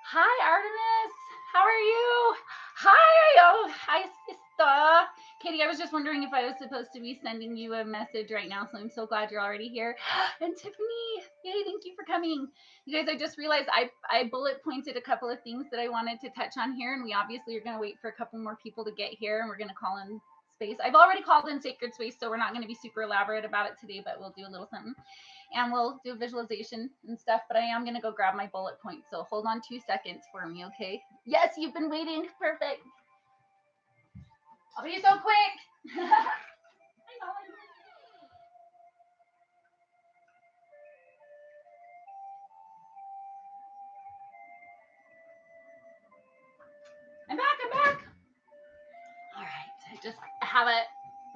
Hi, Artemis. How are you? Hi. Oh, hi, sister. Katie, I was just wondering if I was supposed to be sending you a message right now, so I'm so glad you're already here. And Tiffany, yay, thank you for coming. You guys, I just realized I bullet pointed a couple of things that I wanted to touch on here, and we obviously are going to wait for a couple more people to get here, and we're going to call in space. I've already called in sacred space, so we're not going to be super elaborate about it today, but we'll do a little something. And we'll do visualization and stuff, but I am going to go grab my bullet points. So hold on 2 seconds for me, okay? Yes, you've been waiting. Perfect. I'll be so quick. I'm back. All right. I just have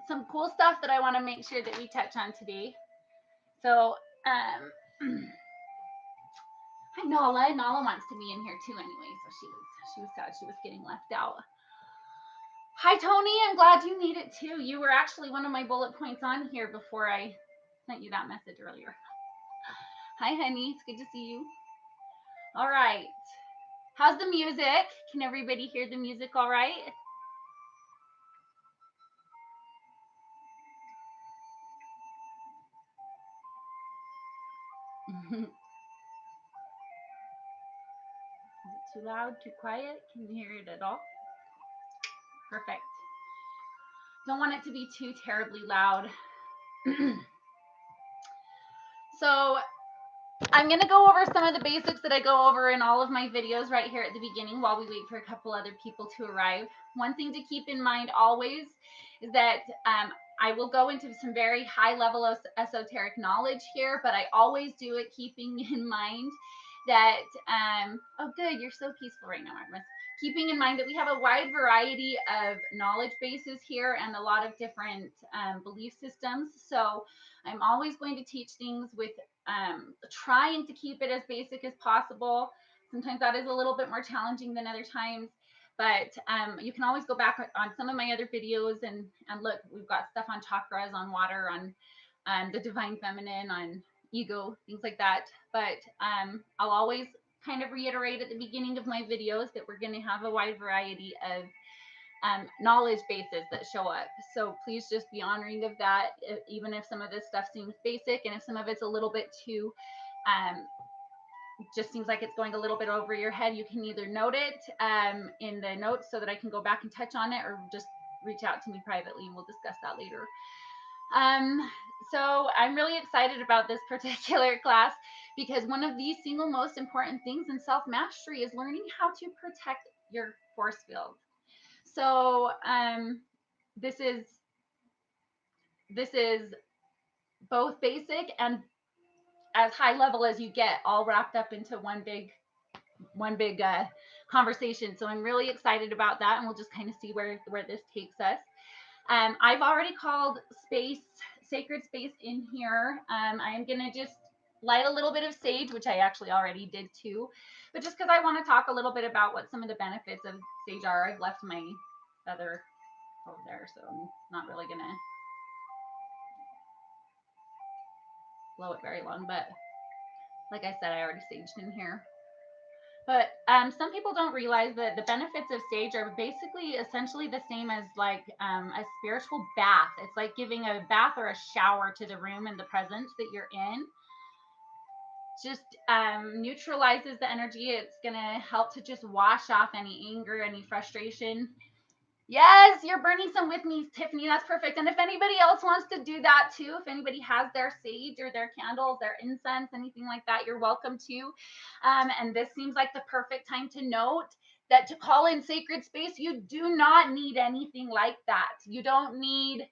some cool stuff that I want to make sure that we touch on today. So, hi, Nala. Nala wants to be in here too anyway, so she was sad she was getting left out. Hi, Tony. I'm glad you need it too. You were actually one of my bullet points on here before I sent you that message earlier. Hi, honey. It's good to see you. All right. How's the music? Can everybody hear the music all right? Is it too loud, too quiet? Can you hear it at all? Perfect. Don't want it to be too terribly loud. So I'm going to go over some of the basics that I go over in all of my videos right here at the beginning while we wait for a couple other people to arrive. One thing to keep in mind always is that I will go into some very high level of esoteric knowledge here, but I always do it keeping in mind that, oh good, you're so peaceful right now, Artemis. Keeping in mind that we have a wide variety of knowledge bases here and a lot of different belief systems. So I'm always going to teach things with trying to keep it as basic as possible. Sometimes that is a little bit more challenging than other times, but you can always go back on some of my other videos and look, we've got stuff on chakras, on water, on the divine feminine, on ego, things like that. But I'll always kind of reiterate at the beginning of my videos that we're going to have a wide variety of knowledge bases that show up. So please just be honoring of that, even if some of this stuff seems basic and if some of it's a little bit too, just seems like it's going a little bit over your head, you can either note it in the notes so that I can go back and touch on it, or just reach out to me privately and we'll discuss that later. So I'm really excited about this particular class because one of the single most important things in self-mastery is learning how to protect your force field. So this is both basic and as high level as you get, all wrapped up into one big conversation. So I'm really excited about that, and we'll just kind of see where this takes us. I've already called sacred space in here. I am gonna just light a little bit of sage, which I actually already did too, but just because I want to talk a little bit about what some of the benefits of sage are. I've left my feather over there, so I'm not really gonna blow it very long, but like I said, I already saged in here. But some people don't realize that the benefits of sage are basically essentially the same as like a spiritual bath. It's like giving a bath or a shower to the room and the presence that you're in. Just neutralizes the energy. It's gonna help to just wash off any anger, any frustration. Yes, you're burning some with me, Tiffany. That's perfect. And if anybody else wants to do that too, if anybody has their sage or their candles, their incense, anything like that, you're welcome to. And this seems like the perfect time to note that to call in sacred space, you do not need anything like that. You don't need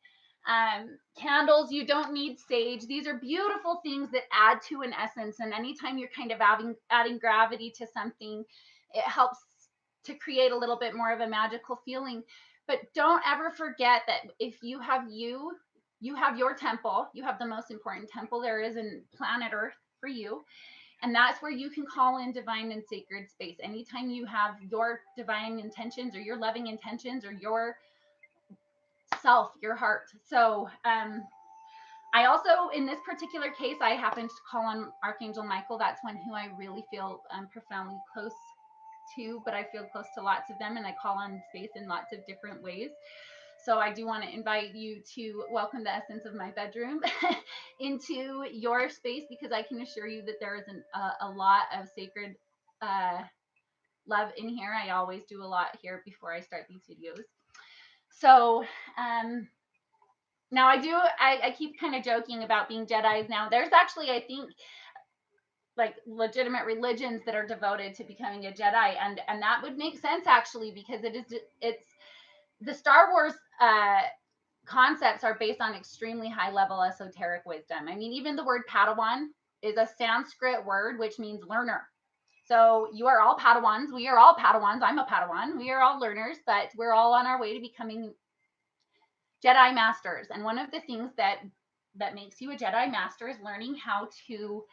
candles. You don't need sage. These are beautiful things that add to an essence. And anytime you're kind of adding gravity to something, it helps to create a little bit more of a magical feeling. But don't ever forget that if you have you, you have your temple. You have the most important temple there is in planet Earth for you. And that's where you can call in divine and sacred space. Anytime you have your divine intentions or your loving intentions or your self, your heart. So I also, in this particular case, I happened to call on Archangel Michael. That's one who I really feel profoundly close to, but I feel close to lots of them, and I call on space in lots of different ways. So I do want to invite you to welcome the essence of my bedroom into your space, because I can assure you that there is a lot of sacred love in here. I always do a lot here before I start these videos. So now I keep kind of joking about being Jedis. Now there's actually, I think, like legitimate religions that are devoted to becoming a Jedi, and that would make sense actually, because it's the Star Wars concepts are based on extremely high level esoteric wisdom. I mean, even the word Padawan is a Sanskrit word which means learner. So you are all Padawans. We are all Padawans. I'm a Padawan. We are all learners, but we're all on our way to becoming Jedi masters. And one of the things that makes you a Jedi master is learning how to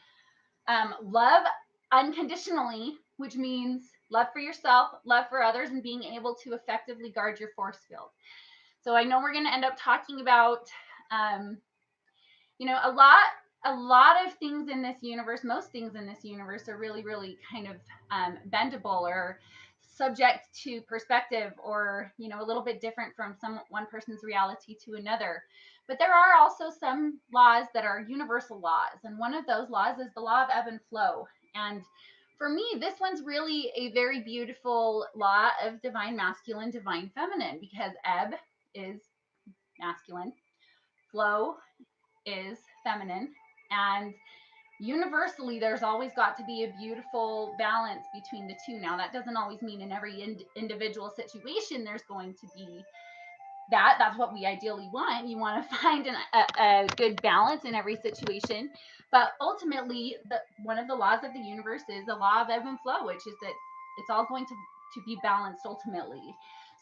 love unconditionally, which means love for yourself, love for others, and being able to effectively guard your force field. So I know we're going to end up talking about, a lot of things in this universe. Most things in this universe are really, really kind of bendable or subject to perspective, or a little bit different from one person's reality to another. But there are also some laws that are universal laws, and one of those laws is the law of ebb and flow. And for me, this one's really a very beautiful law of divine masculine, divine feminine, because ebb is masculine, flow is feminine, and universally there's always got to be a beautiful balance between the two. Now that doesn't always mean in every individual situation there's going to be that's what we ideally want. You want to find a good balance in every situation, but ultimately one of the laws of the universe is the law of ebb and flow, which is that it's all going to be balanced ultimately.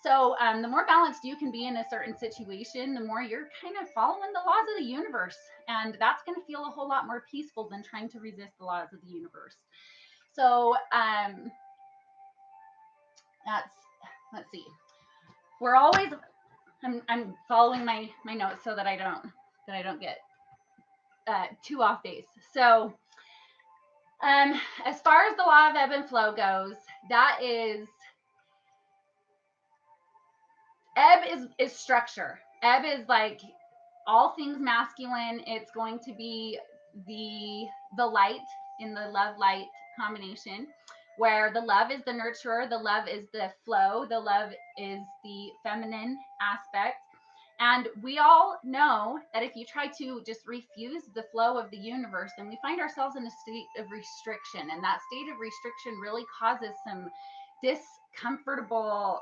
So the more balanced you can be in a certain situation, the more you're kind of following the laws of the universe, and that's going to feel a whole lot more peaceful than trying to resist the laws of the universe. So let's see, we're always, I'm following my notes so that I don't get too off base. So as far as the law of ebb and flow goes, that is, ebb is structure. Ebb is like all things masculine. It's going to be the light in the love light combination, where the love is the nurturer, the love is the flow, the love is the feminine aspect. And we all know that if you try to just refuse the flow of the universe, then we find ourselves in a state of restriction. And that state of restriction really causes some discomfortable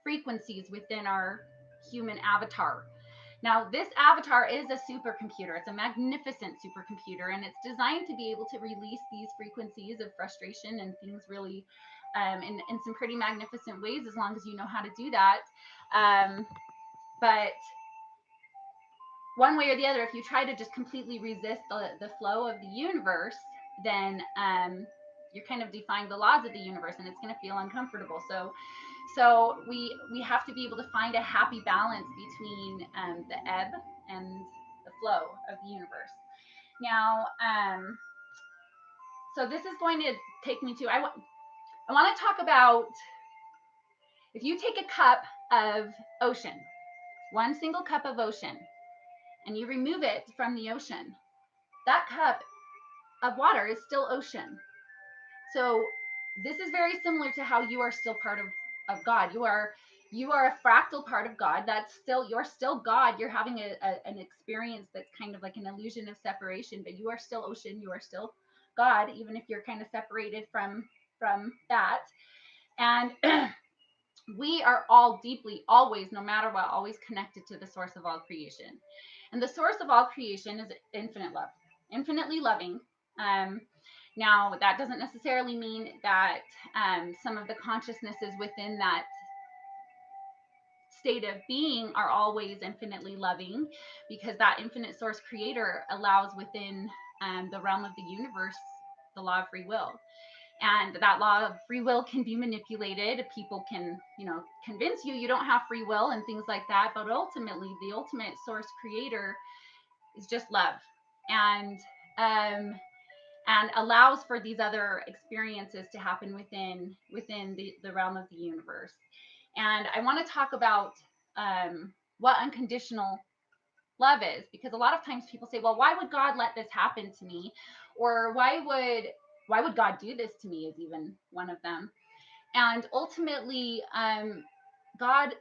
frequencies within our human avatar. Now, this avatar is a supercomputer. It's a magnificent supercomputer, and it's designed to be able to release these frequencies of frustration and things really in some pretty magnificent ways, as long as you know how to do that. But one way or the other, if you try to just completely resist the flow of the universe, then you're kind of defying the laws of the universe, and it's going to feel uncomfortable. So we have to be able to find a happy balance between the ebb and the flow of the universe. Now, so this is going to take me to, I want to talk about, if you take a cup of ocean, one single cup of ocean, and you remove it from the ocean, that cup of water is still ocean. So this is very similar to how you are still part of God. You are a fractal part of God. You're still God. You're having an experience that's kind of like an illusion of separation, but you are still ocean. You are still God, even if you're kind of separated from that. And we are all deeply, always, no matter what, always connected to the source of all creation. And the source of all creation is infinite love, infinitely loving. Now, that doesn't necessarily mean that some of the consciousnesses within that state of being are always infinitely loving, because that infinite source creator allows within the realm of the universe the law of free will. And that law of free will can be manipulated. People can, convince you don't have free will and things like that. But ultimately, the ultimate source creator is just love, and allows for these other experiences to happen within the realm of the universe. And I want to talk about what unconditional love is, because a lot of times people say, well, why would God let this happen to me? Or why would God do this to me, is even one of them. And ultimately, God,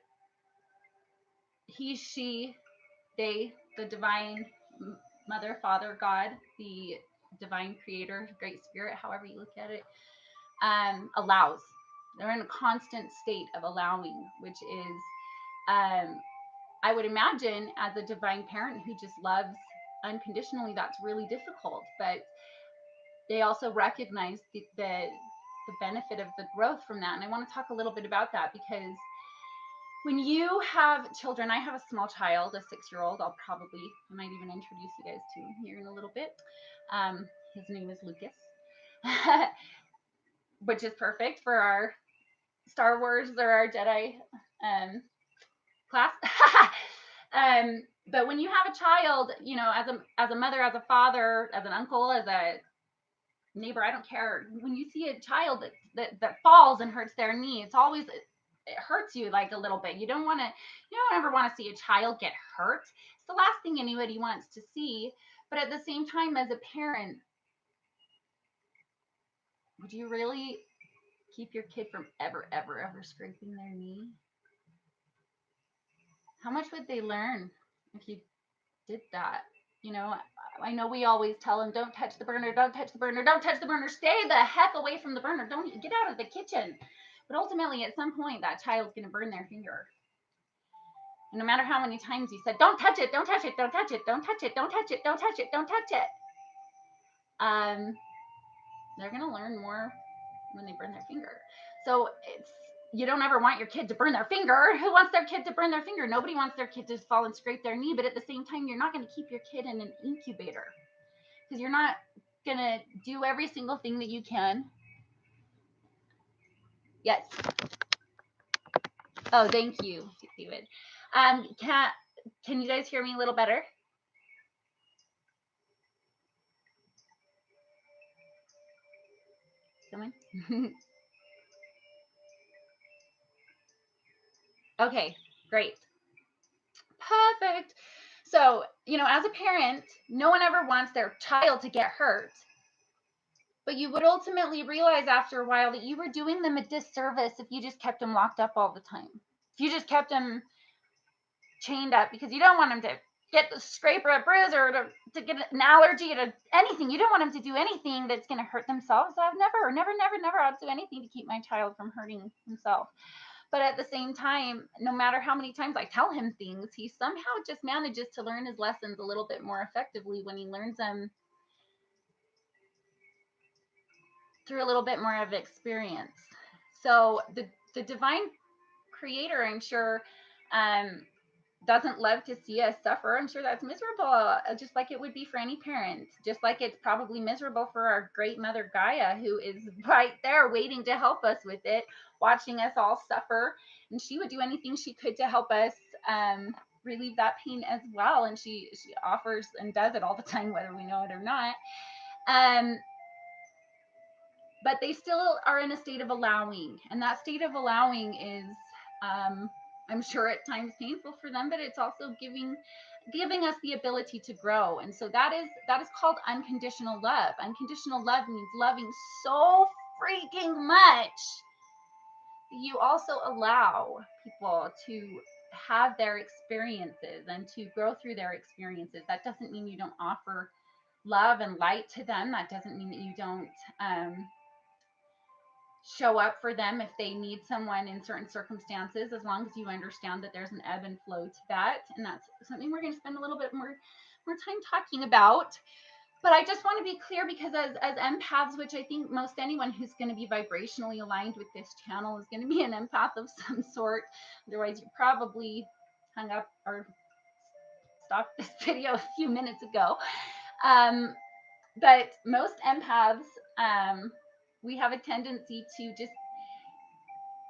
he, she, they, the divine mother, father, God, the divine creator, great spirit, however you look at it, allows. They're in a constant state of allowing, which is, I would imagine, as a divine parent who just loves unconditionally, that's really difficult. But they also recognize the benefit of the growth from that. And I want to talk a little bit about that, because when you have children, I have a small child, a 6-year-old. I might even introduce you guys to him here in a little bit. His name is Lucas, which is perfect for our Star Wars or our Jedi class. But when you have a child, as a mother, as a father, as an uncle, as a neighbor, I don't care. When you see a child that falls and hurts their knee, it hurts you like a little bit. You don't ever want to see a child get hurt. It's the last thing anybody wants to see. But at the same time, as a parent, would you really keep your kid from ever scraping their knee? How much would they learn if you did that? I know we always tell them, don't touch the burner, don't touch the burner, don't touch the burner, stay the heck away from the burner, don't get out of the kitchen. But ultimately, at some point, that child's going to burn their finger. And no matter how many times you said, don't touch it, don't touch it, don't touch it, don't touch it, don't touch it, don't touch it, don't touch it, they're going to learn more when they burn their finger. So you don't ever want your kid to burn their finger. Who wants their kid to burn their finger? Nobody wants their kid to fall and scrape their knee. But at the same time, you're not going to keep your kid in an incubator, because you're not going to do every single thing that you can. Yes. Oh, thank you, David. Can you guys hear me a little better? Someone? Okay, great. Perfect. So, as a parent, no one ever wants their child to get hurt. But you would ultimately realize after a while that you were doing them a disservice if you just kept them locked up all the time. If you just kept them chained up because you don't want them to get the scrape or a bruise or to get an allergy to anything. You don't want them to do anything that's going to hurt themselves. So I've never I'd do anything to keep my child from hurting himself. But at the same time, no matter how many times I tell him things, he somehow just manages to learn his lessons a little bit more effectively when he learns them through a little bit more of experience. So the divine creator, I'm sure, doesn't love to see us suffer. I'm sure that's miserable, just like it would be for any parent, just like it's probably miserable for our great mother Gaia, who is right there waiting to help us with it, watching us all suffer. And she would do anything she could to help us relieve that pain as well. And she offers and does it all the time, whether we know it or not. But they still are in a state of allowing. And that state of allowing is, I'm sure at times painful for them, but it's also giving us the ability to grow. And so that is called unconditional love. Unconditional love means loving so freaking much that you also allow people to have their experiences and to grow through their experiences. That doesn't mean you don't offer love and light to them. That doesn't mean that you don't show up for them if they need someone in certain circumstances, as long as you understand that there's an ebb and flow to that. And that's something we're going to spend a little bit more time talking about. But I just want to be clear, because as empaths, which I think most anyone who's going to be vibrationally aligned with this channel is going to be an empath of some sort. Otherwise, you probably hung up or stopped this video a few minutes ago. But most empaths, we have a tendency to just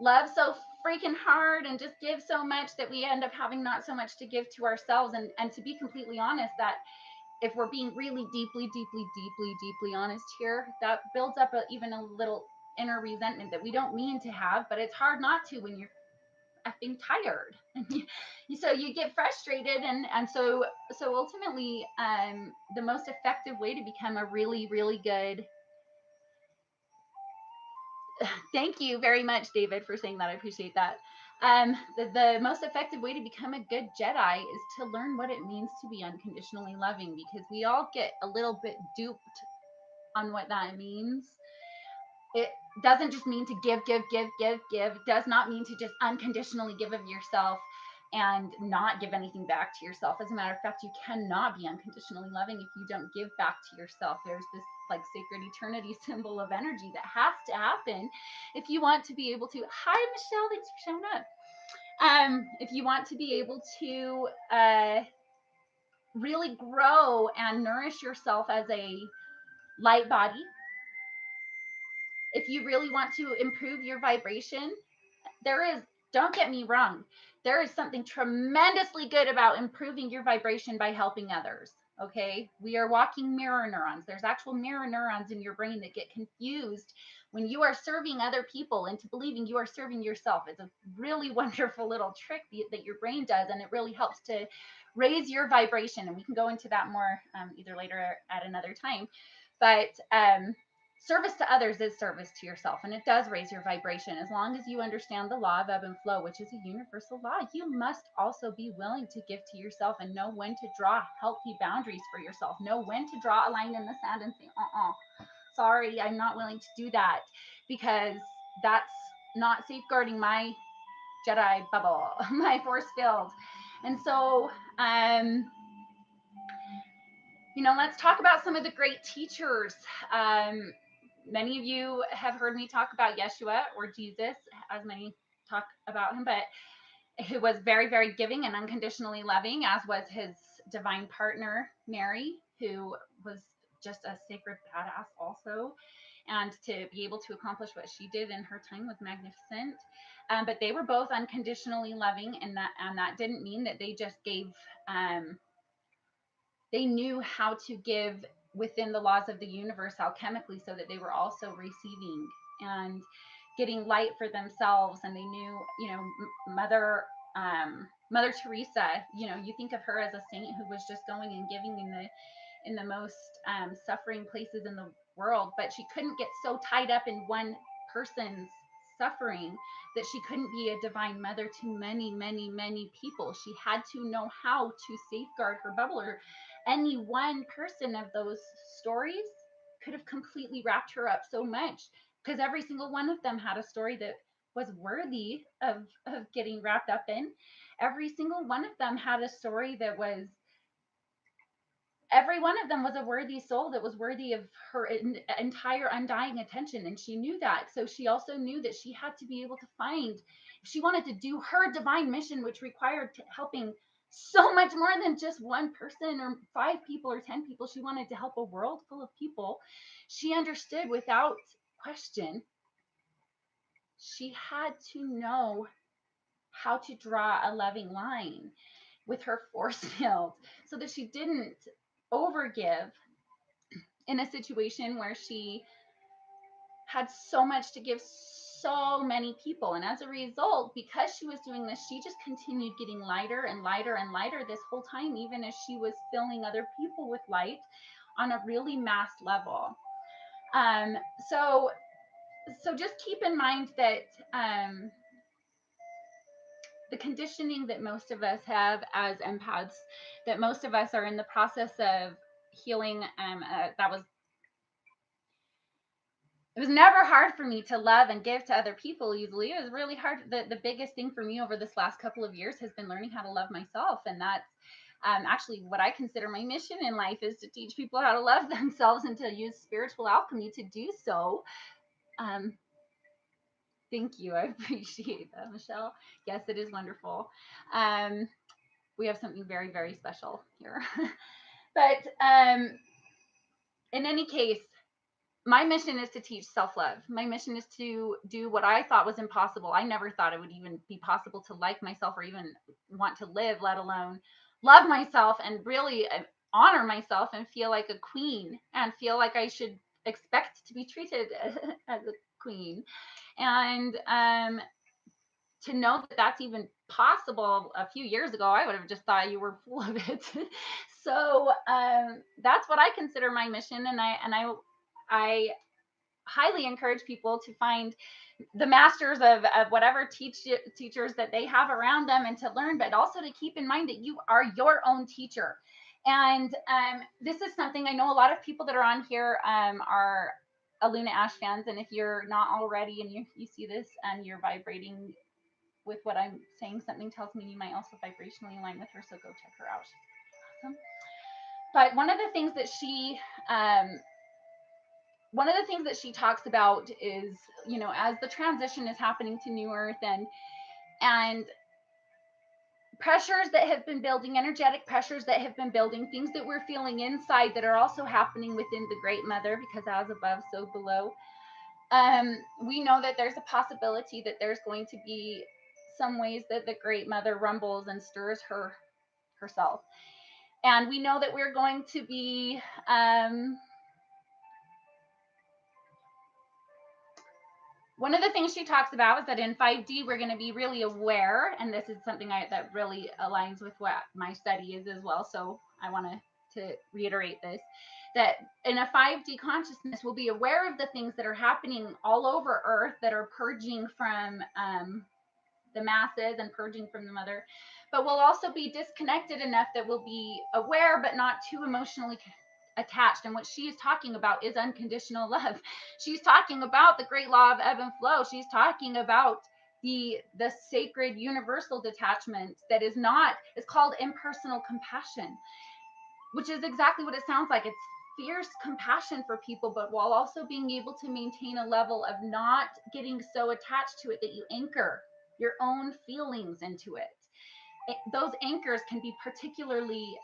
love so freaking hard and just give so much that we end up having not so much to give to ourselves. And to be completely honest, that if we're being really deeply honest here, that builds up even a little inner resentment that we don't mean to have, but it's hard not to when you're effing tired. So you get frustrated, and so ultimately, the most effective way to become a really good thank you very much, David, for saying that. I appreciate that. The most effective way to become a good Jedi is to learn what it means to be unconditionally loving, because we all get a little bit duped on what that means. It doesn't just mean to give. It does not mean to just unconditionally give of yourself and not give anything back to yourself. As a matter of fact, you cannot be unconditionally loving if you don't give back to yourself. There's this like sacred eternity symbol of energy that has to happen if you want to be able to. Hi, Michelle, thanks for showing up. If you want to be able to really grow and nourish yourself as a light body, if you really want to improve your vibration, don't get me wrong, there is something tremendously good about improving your vibration by helping others. Okay, we are walking mirror neurons. There's actual mirror neurons in your brain that get confused when you are serving other people into believing you are serving yourself. It's a really wonderful little trick that your brain does, and it really helps to raise your vibration. And we can go into that more either later at another time. But service to others is service to yourself, and it does raise your vibration. As long as you understand the law of ebb and flow, which is a universal law, you must also be willing to give to yourself and know when to draw healthy boundaries for yourself. Know when to draw a line in the sand and say, sorry, I'm not willing to do that, because that's not safeguarding my Jedi bubble, my force field. And so, let's talk about some of the great teachers. Many of you have heard me talk about Yeshua, or Jesus, as many talk about him, but who was very, very giving and unconditionally loving, as was his divine partner, Mary, who was just a sacred badass also. And to be able to accomplish what she did in her time was magnificent. But they were both unconditionally loving, and that didn't mean that they just gave. They knew how to give within the laws of the universe alchemically, so that they were also receiving and getting light for themselves. And they knew, Mother Teresa, you think of her as a saint who was just going and giving in the most suffering places in the world, but she couldn't get so tied up in one person's suffering that she couldn't be a divine mother to many people. She had to know how to safeguard her bubble, or any one person of those stories could have completely wrapped her up so much, because every single one of them had a story that was worthy of getting wrapped up in. Every single one of them had a story that was, every one of them was a worthy soul that was worthy of her entire undying attention. And she knew that. So she also knew that she had to be able to find, if she wanted to do her divine mission, which required helping so much more than just one person or 5 people or 10 people, she wanted to help a world full of people. She understood without question, she had to know how to draw a loving line with her force field, so that she didn't overgive in a situation where she had so much to give so many people. And as a result, because she was doing this, she just continued getting lighter and lighter and lighter this whole time, even as she was filling other people with light on a really mass level. So just keep in mind that the conditioning that most of us have as empaths, that most of us are in the process of healing, it was never hard for me to love and give to other people easily. It was really hard. The biggest thing for me over this last couple of years has been learning how to love myself. And Actually, what I consider my mission in life is to teach people how to love themselves and to use spiritual alchemy to do so. Thank you. I appreciate that, Michelle. Yes, it is wonderful. We have something very, very special here. But in any case, my mission is to teach self-love. My mission is to do what I thought was impossible. I never thought it would even be possible to like myself or even want to live, let alone love myself and really honor myself and feel like a queen and feel like I should expect to be treated as a queen. And to know that that's even possible a few years ago, I would have just thought you were full of it. So that's what I consider my mission, and I highly encourage people to find the masters of whatever teachers that they have around them and to learn, but also to keep in mind that you are your own teacher. And this is something I know a lot of people that are on here are Aluna Ash fans, and if you're not already and you see this and you're vibrating with what I'm saying, something tells me you might also vibrationally align with her, so go check her out. She's awesome. But one of the things that she talks about is, you know, as the transition is happening to New Earth and pressures that have been building, energetic pressures that have been building, things that we're feeling inside that are also happening within the Great Mother, because as above, so below. We know that there's a possibility that there's going to be some ways that the Great Mother rumbles and stirs herself. And we know that we're going to be one of the things she talks about is that in 5D, we're going to be really aware, and this is something that really aligns with what my study is as well. So I want to reiterate this, that in a 5D consciousness, we'll be aware of the things that are happening all over Earth that are purging from the masses and purging from the mother. But we'll also be disconnected enough that we'll be aware, but not too emotionally attached. And what she is talking about is unconditional love. She's talking about the great law of ebb and flow. She's talking about the sacred universal detachment that is not, it's called impersonal compassion, which is exactly what it sounds like. It's fierce compassion for people, but while also being able to maintain a level of not getting so attached to it that you anchor your own feelings into it. Those anchors can be particularly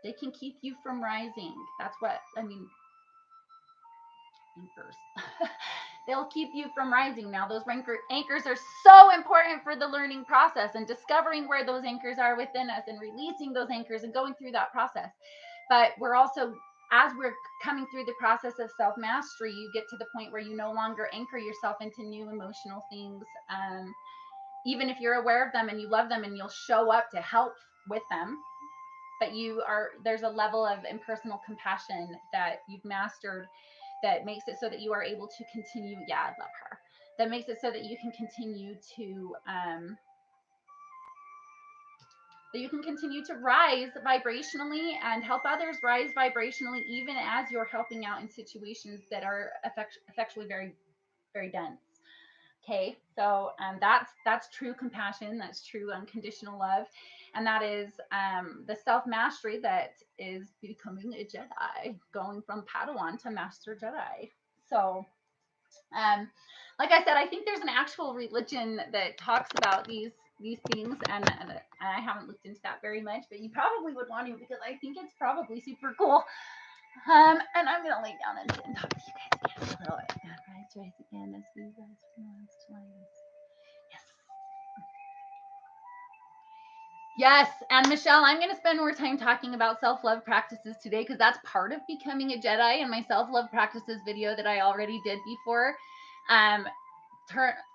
they can keep you from rising. That's what I mean. Anchors. They'll keep you from rising. Now, those anchors are so important for the learning process and discovering where those anchors are within us and releasing those anchors and going through that process. But we're also, as we're coming through the process of self-mastery, you get to the point where you no longer anchor yourself into new emotional things. Even if you're aware of them and you love them and you'll show up to help with them, but there's a level of impersonal compassion that you've mastered that makes it so that you are able to continue. Yeah, I love her. That makes it so that you can continue to rise vibrationally and help others rise vibrationally, even as you're helping out in situations that are effectually very, very dense. Okay, so that's true compassion, that's true unconditional love, and that is the self-mastery that is becoming a Jedi, going from Padawan to Master Jedi. So, like I said, I think there's an actual religion that talks about these things, and I haven't looked into that very much, but you probably would want to, because I think it's probably super cool. And I'm gonna lay down and talk to you guys again a little bit. Rise again as we rise from lives to lives. Yes, and Michelle, I'm going to spend more time talking about self-love practices today, because that's part of becoming a Jedi in my self-love practices video that I already did before.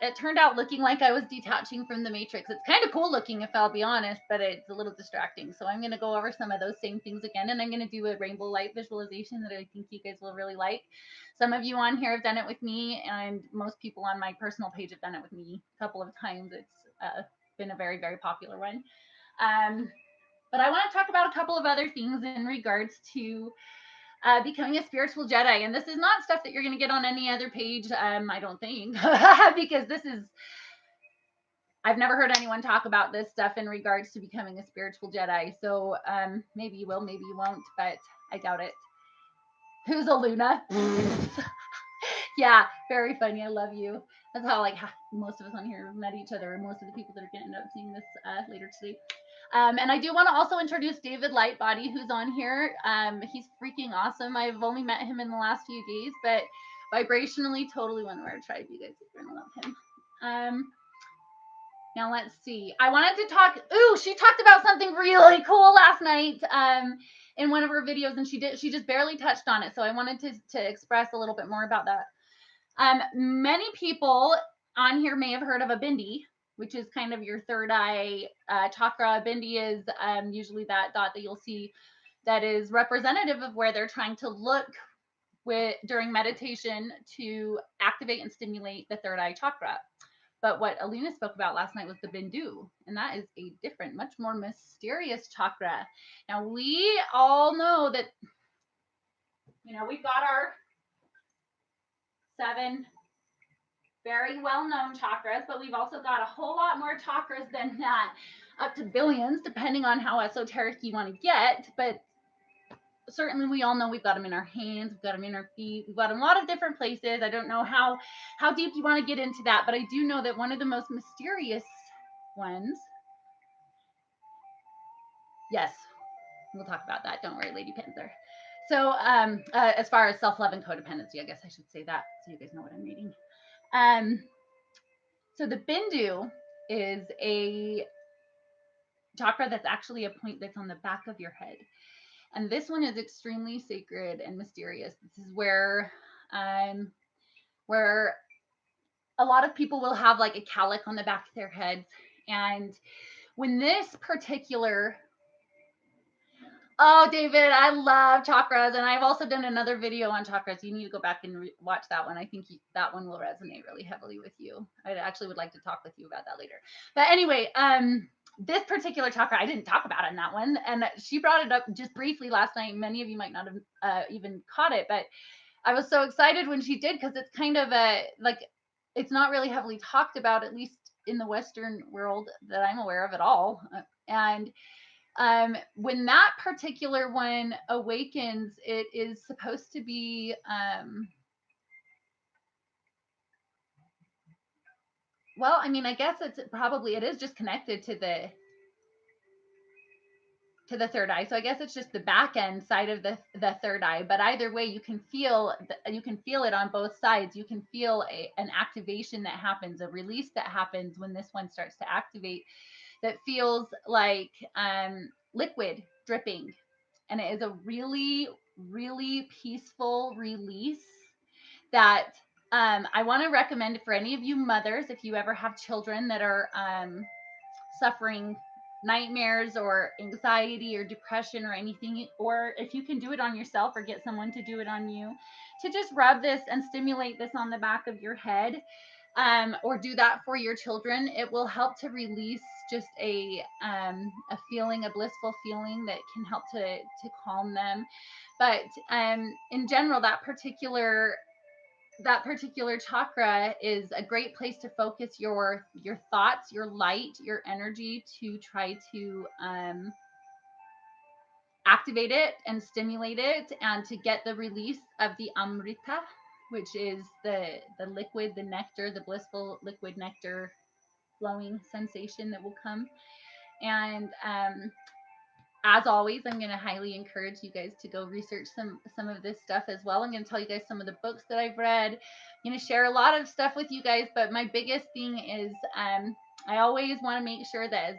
It turned out looking like I was detaching from the Matrix. It's kind of cool looking, if I'll be honest, but it's a little distracting. So I'm going to go over some of those same things again, and I'm going to do a rainbow light visualization that I think you guys will really like. Some of you on here have done it with me, and most people on my personal page have done it with me a couple of times. It's been a very, very popular one. But I want to talk about a couple of other things in regards to becoming a spiritual Jedi. And this is not stuff that you're going to get on any other page, I don't think, because this is I've never heard anyone talk about this stuff in regards to becoming a spiritual Jedi. So maybe you will, maybe you won't, but I doubt it. Who's a Luna? Yeah, very funny. I love you. That's how like most of us on here have met each other, and most of the people that are going to end up seeing this later today. And I do want to also introduce David Lightbody, who's on here. He's freaking awesome. I've only met him in the last few days, but vibrationally, totally one of our tribe. You guys are going to love him. Now let's see. I wanted to talk. Ooh, she talked about something really cool last night in one of her videos, and she just barely touched on it. So I wanted to express a little bit more about that. Many people on here may have heard of a bindi, which is kind of your third eye chakra. Bindi is usually that dot that you'll see that is representative of where they're trying to look during meditation to activate and stimulate the third eye chakra. But what Alina spoke about last night was the Bindu, and that is a different, much more mysterious chakra. Now, we all know that, we've got our 7 very well-known chakras, but we've also got a whole lot more chakras than that, up to billions, depending on how esoteric you want to get. But certainly we all know we've got them in our hands, we've got them in our feet, we've got them in a lot of different places. I don't know how deep you want to get into that, but I do know that one of the most mysterious ones, yes, we'll talk about that. Don't worry, Lady Panther. So as far as self-love and codependency, I guess I should say that so you guys know what I'm reading. So the Bindu is a chakra that's actually a point that's on the back of your head. And this one is extremely sacred and mysterious. This is where a lot of people will have like a calic on the back of their heads. And when this particular, oh, David, I love chakras. And I've also done another video on chakras. You need to go back and watch that one. I think that one will resonate really heavily with you. I actually would like to talk with you about that later. But anyway, this particular chakra, I didn't talk about in that one. And she brought it up just briefly last night. Many of you might not have even caught it, but I was so excited when she did, because it's kind of it's not really heavily talked about, at least in the Western world that I'm aware of at all. And when that particular one awakens, it is supposed to be, well, I mean, I guess it is just connected to the third eye. So I guess it's just the back end side of the third eye. But either way, you can feel it on both sides. You can feel an activation that happens, a release that happens when this one starts to activate, that feels like liquid dripping. And it is a really, really peaceful release that I want to recommend for any of you mothers, if you ever have children that are suffering nightmares or anxiety or depression or anything, or if you can do it on yourself or get someone to do it on you, to just rub this and stimulate this on the back of your head, or do that for your children. It will help to release just a feeling, a blissful feeling that can help to calm them. But in general, that particular chakra is a great place to focus your thoughts, your light, your energy, to try to activate it and stimulate it, and to get the release of the amrita, which is the liquid, the nectar, the blissful liquid nectar flowing sensation that will come. And as always, I'm going to highly encourage you guys to go research some of this stuff as well. I'm going to tell you guys some of the books that I've read. I'm going to share a lot of stuff with you guys, but my biggest thing is I always want to make sure that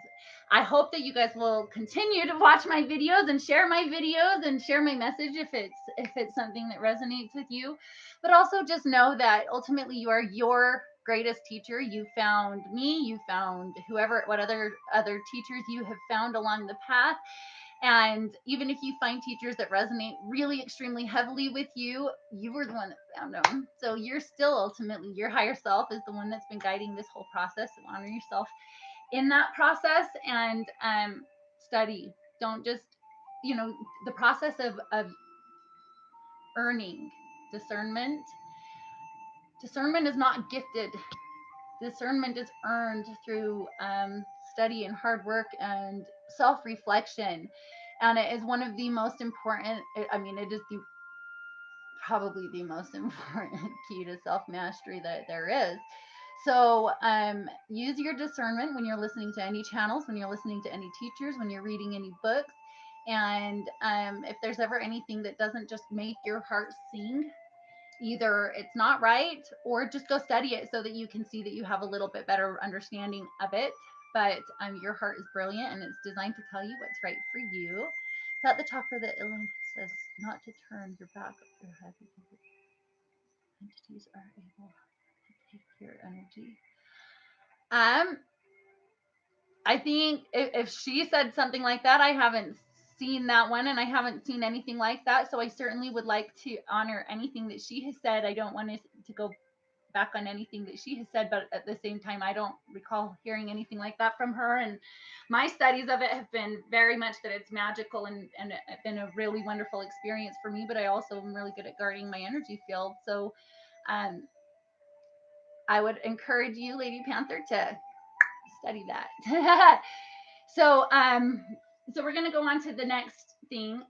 I hope that you guys will continue to watch my videos and share my videos and share my message if it's something that resonates with you. But also just know that ultimately you are your greatest teacher. You found me, you found what other teachers you have found along the path. And even if you find teachers that resonate really extremely heavily with you, you were the one that found them. So you're still ultimately, your higher self is the one that's been guiding this whole process. So honor yourself in that process, and study. Don't just, the process of earning discernment. Discernment is not gifted. Discernment is earned through study and hard work and self-reflection. And it is one of the most important, I mean, it is probably the most important key to self-mastery that there is. So use your discernment when you're listening to any channels, when you're listening to any teachers, when you're reading any books. And if there's ever anything that doesn't just make your heart sing, either it's not right, or just go study it so that you can see that you have a little bit better understanding of it. But your heart is brilliant and it's designed to tell you what's right for you. Is that the chakra that Elaine says not to turn your back or head because entities are able to take your energy? I think if she said something like that, I haven't seen that one, and I haven't seen anything like that. So I certainly would like to honor anything that she has said. I don't want to go back on anything that she has said, but at the same time, I don't recall hearing anything like that from her. And my studies of it have been very much that it's magical and it's been a really wonderful experience for me. But I also am really good at guarding my energy field. So I would encourage you, Lady Panther, to study that. So we're going to go on to the next thing,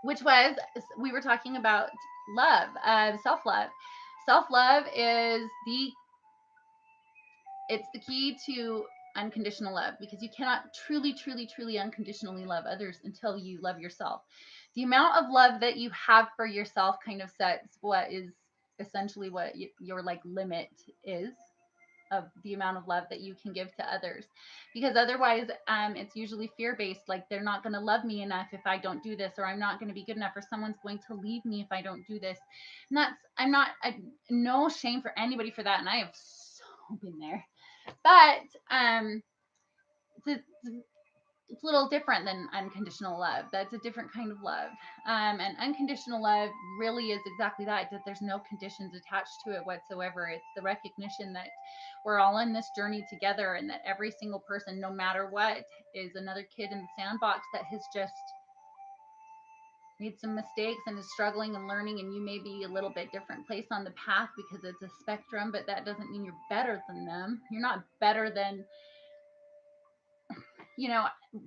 which was, we were talking about love, self-love. Self-love is it's the key to unconditional love, because you cannot truly unconditionally love others until you love yourself. The amount of love that you have for yourself kind of sets what is essentially what your like limit is of the amount of love that you can give to others, because otherwise it's usually fear-based, like they're not going to love me enough if I don't do this, or I'm not going to be good enough, or someone's going to leave me if I don't do this. And that's no shame for anybody for that, and I have so been there, but it's a little different than unconditional love. That's a different kind of love. And unconditional love really is exactly that there's no conditions attached to it whatsoever. It's the recognition that we're all in this journey together, and that every single person, no matter what, is another kid in the sandbox that has just made some mistakes and is struggling and learning. And you may be a little bit different place on the path because it's a spectrum, but that doesn't mean you're better than them. You're not better than,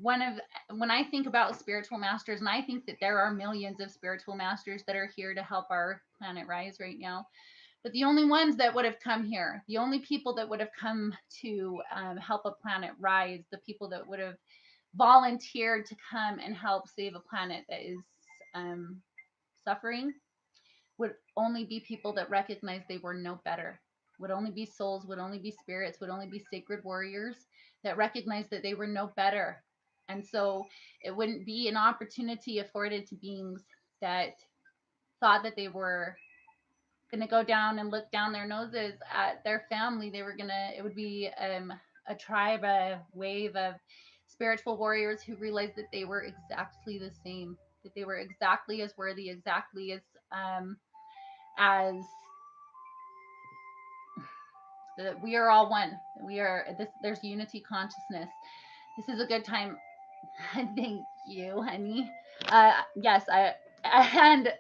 when I think about spiritual masters, and I think that there are millions of spiritual masters that are here to help our planet rise right now, but the only ones that would have come here, the only people that would have come to help a planet rise, the people that would have volunteered to come and help save a planet that is suffering, would only be people that recognize they were no better, would only be souls, would only be spirits, would only be sacred warriors that recognized that they were no better. And so it wouldn't be an opportunity afforded to beings that thought that they were going to go down and look down their noses at their family. It would be a tribe, a wave of spiritual warriors who realized that they were exactly the same, that they were exactly as worthy, exactly as that we are all one. There's unity consciousness. This is a good time. Thank you, honey. Yes, and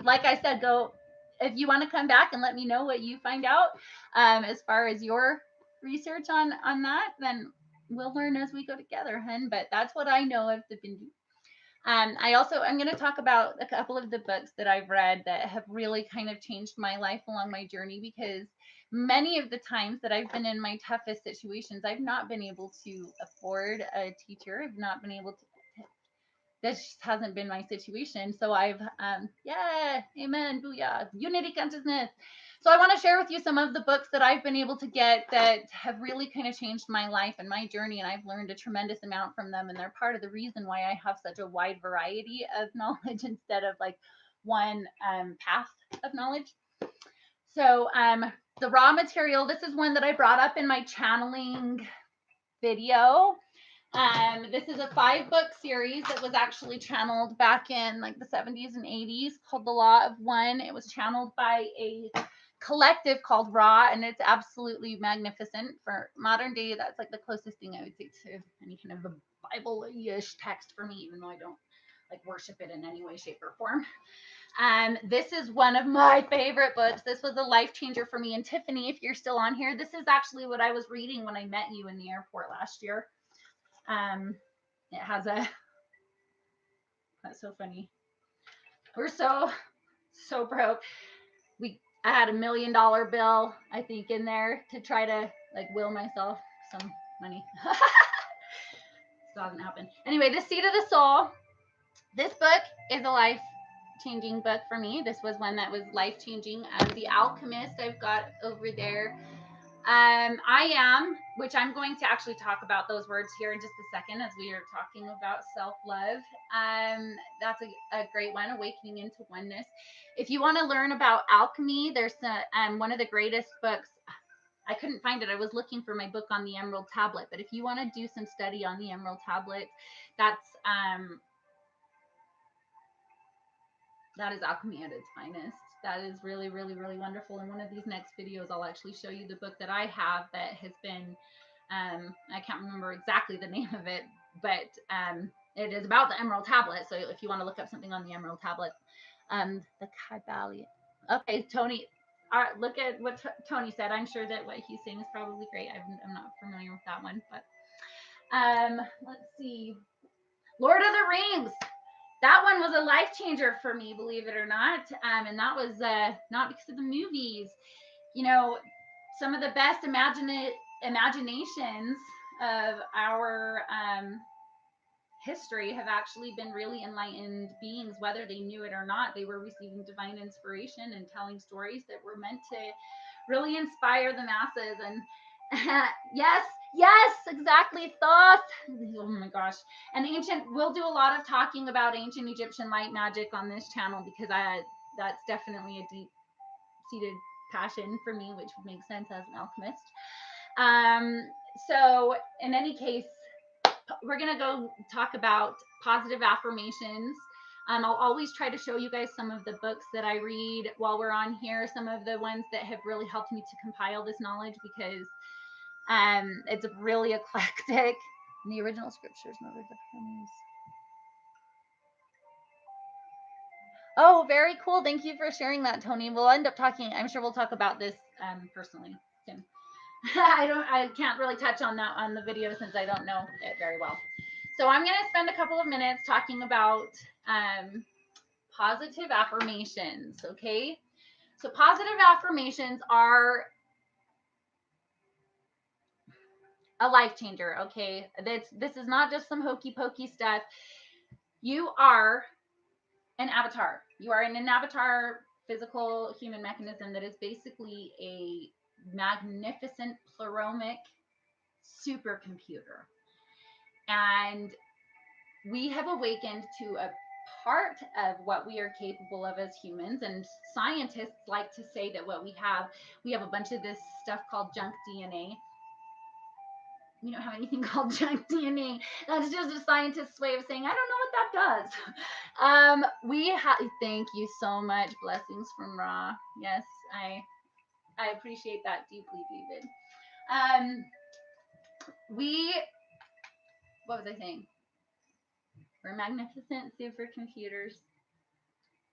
like I said, go if you want to come back and let me know what you find out as far as your research on that, then we'll learn as we go together, hun. But that's what I know of the Bindu. I'm going to talk about a couple of the books that I've read that have really kind of changed my life along my journey, because many of the times that I've been in my toughest situations, I've not been able to afford a teacher. I've not been able to, this just hasn't been my situation. So I've, amen, booyah, unity consciousness. So I want to share with you some of the books that I've been able to get that have really kind of changed my life and my journey, and I've learned a tremendous amount from them, and they're part of the reason why I have such a wide variety of knowledge instead of like one path of knowledge. So the raw material, this is one that I brought up in my channeling video. This is a 5-book series that was actually channeled back in like the 70s and 80s, called The Law of One. It was channeled by a collective called Ra, and it's absolutely magnificent. For modern day, that's like the closest thing I would say to any kind of a Bible-ish text for me, even though I don't like worship it in any way, shape, or form. This is one of my favorite books. This was a life changer for me. And Tiffany, if you're still on here, this is actually what I was reading when I met you in the airport last year. It has a, that's so funny. We're so broke. I had $1 million bill, I think, in there to try to like will myself some money. Still hasn't happened. Anyway, The Seed of the Soul. This book is a life-changing book for me. This was one that was life-changing. The Alchemist I've got over there. I am, which I'm going to actually talk about those words here in just a second as we are talking about self-love. That's a great one, Awakening into Oneness. If you want to learn about alchemy, there's one of the greatest books. I couldn't find it. I was looking for my book on the Emerald Tablet, but if you want to do some study on the Emerald Tablet, that is alchemy at its finest. That is really, really, really wonderful. In one of these next videos, I'll actually show you the book that I have that has been, I can't remember exactly the name of it, but it is about the Emerald Tablet. So if you want to look up something on the Emerald Tablet, the Kabbalion. Okay, Tony, look at what Tony said. I'm sure that what he's saying is probably great. I'm not familiar with that one, but let's see. Lord of the Rings. That one was a life changer for me, believe it or not. And that was not because of the movies. You know, some of the best imaginations of our history have actually been really enlightened beings, whether they knew it or not. They were receiving divine inspiration and telling stories that were meant to really inspire the masses. And yes, exactly, thoughts. Oh my gosh. And we'll do a lot of talking about ancient Egyptian light magic on this channel, because that's definitely a deep-seated passion for me, which would make sense as an alchemist. So in any case, we're going to go talk about positive affirmations. I'll always try to show you guys some of the books that I read while we're on here, some of the ones that have really helped me to compile this knowledge, because it's really eclectic. In the original scriptures, no words of Hermes. Oh, very cool. Thank you for sharing that, Tony. We'll end up talking. I'm sure we'll talk about this personally soon. I can't really touch on that on the video since I don't know it very well. So I'm going to spend a couple of minutes talking about positive affirmations. Okay. So positive affirmations are a life changer. Okay. This is not just some hokey pokey stuff. You are an avatar. You are in an avatar physical human mechanism that is basically a magnificent pleromic supercomputer. And we have awakened to a part of what we are capable of as humans. And scientists like to say that what we have a bunch of this stuff called junk DNA. We don't have anything called junk DNA. That's just a scientist's way of saying, I don't know what that does. Thank you so much. Blessings from Ra. Yes, I appreciate that deeply, David. What was I saying? We're magnificent supercomputers.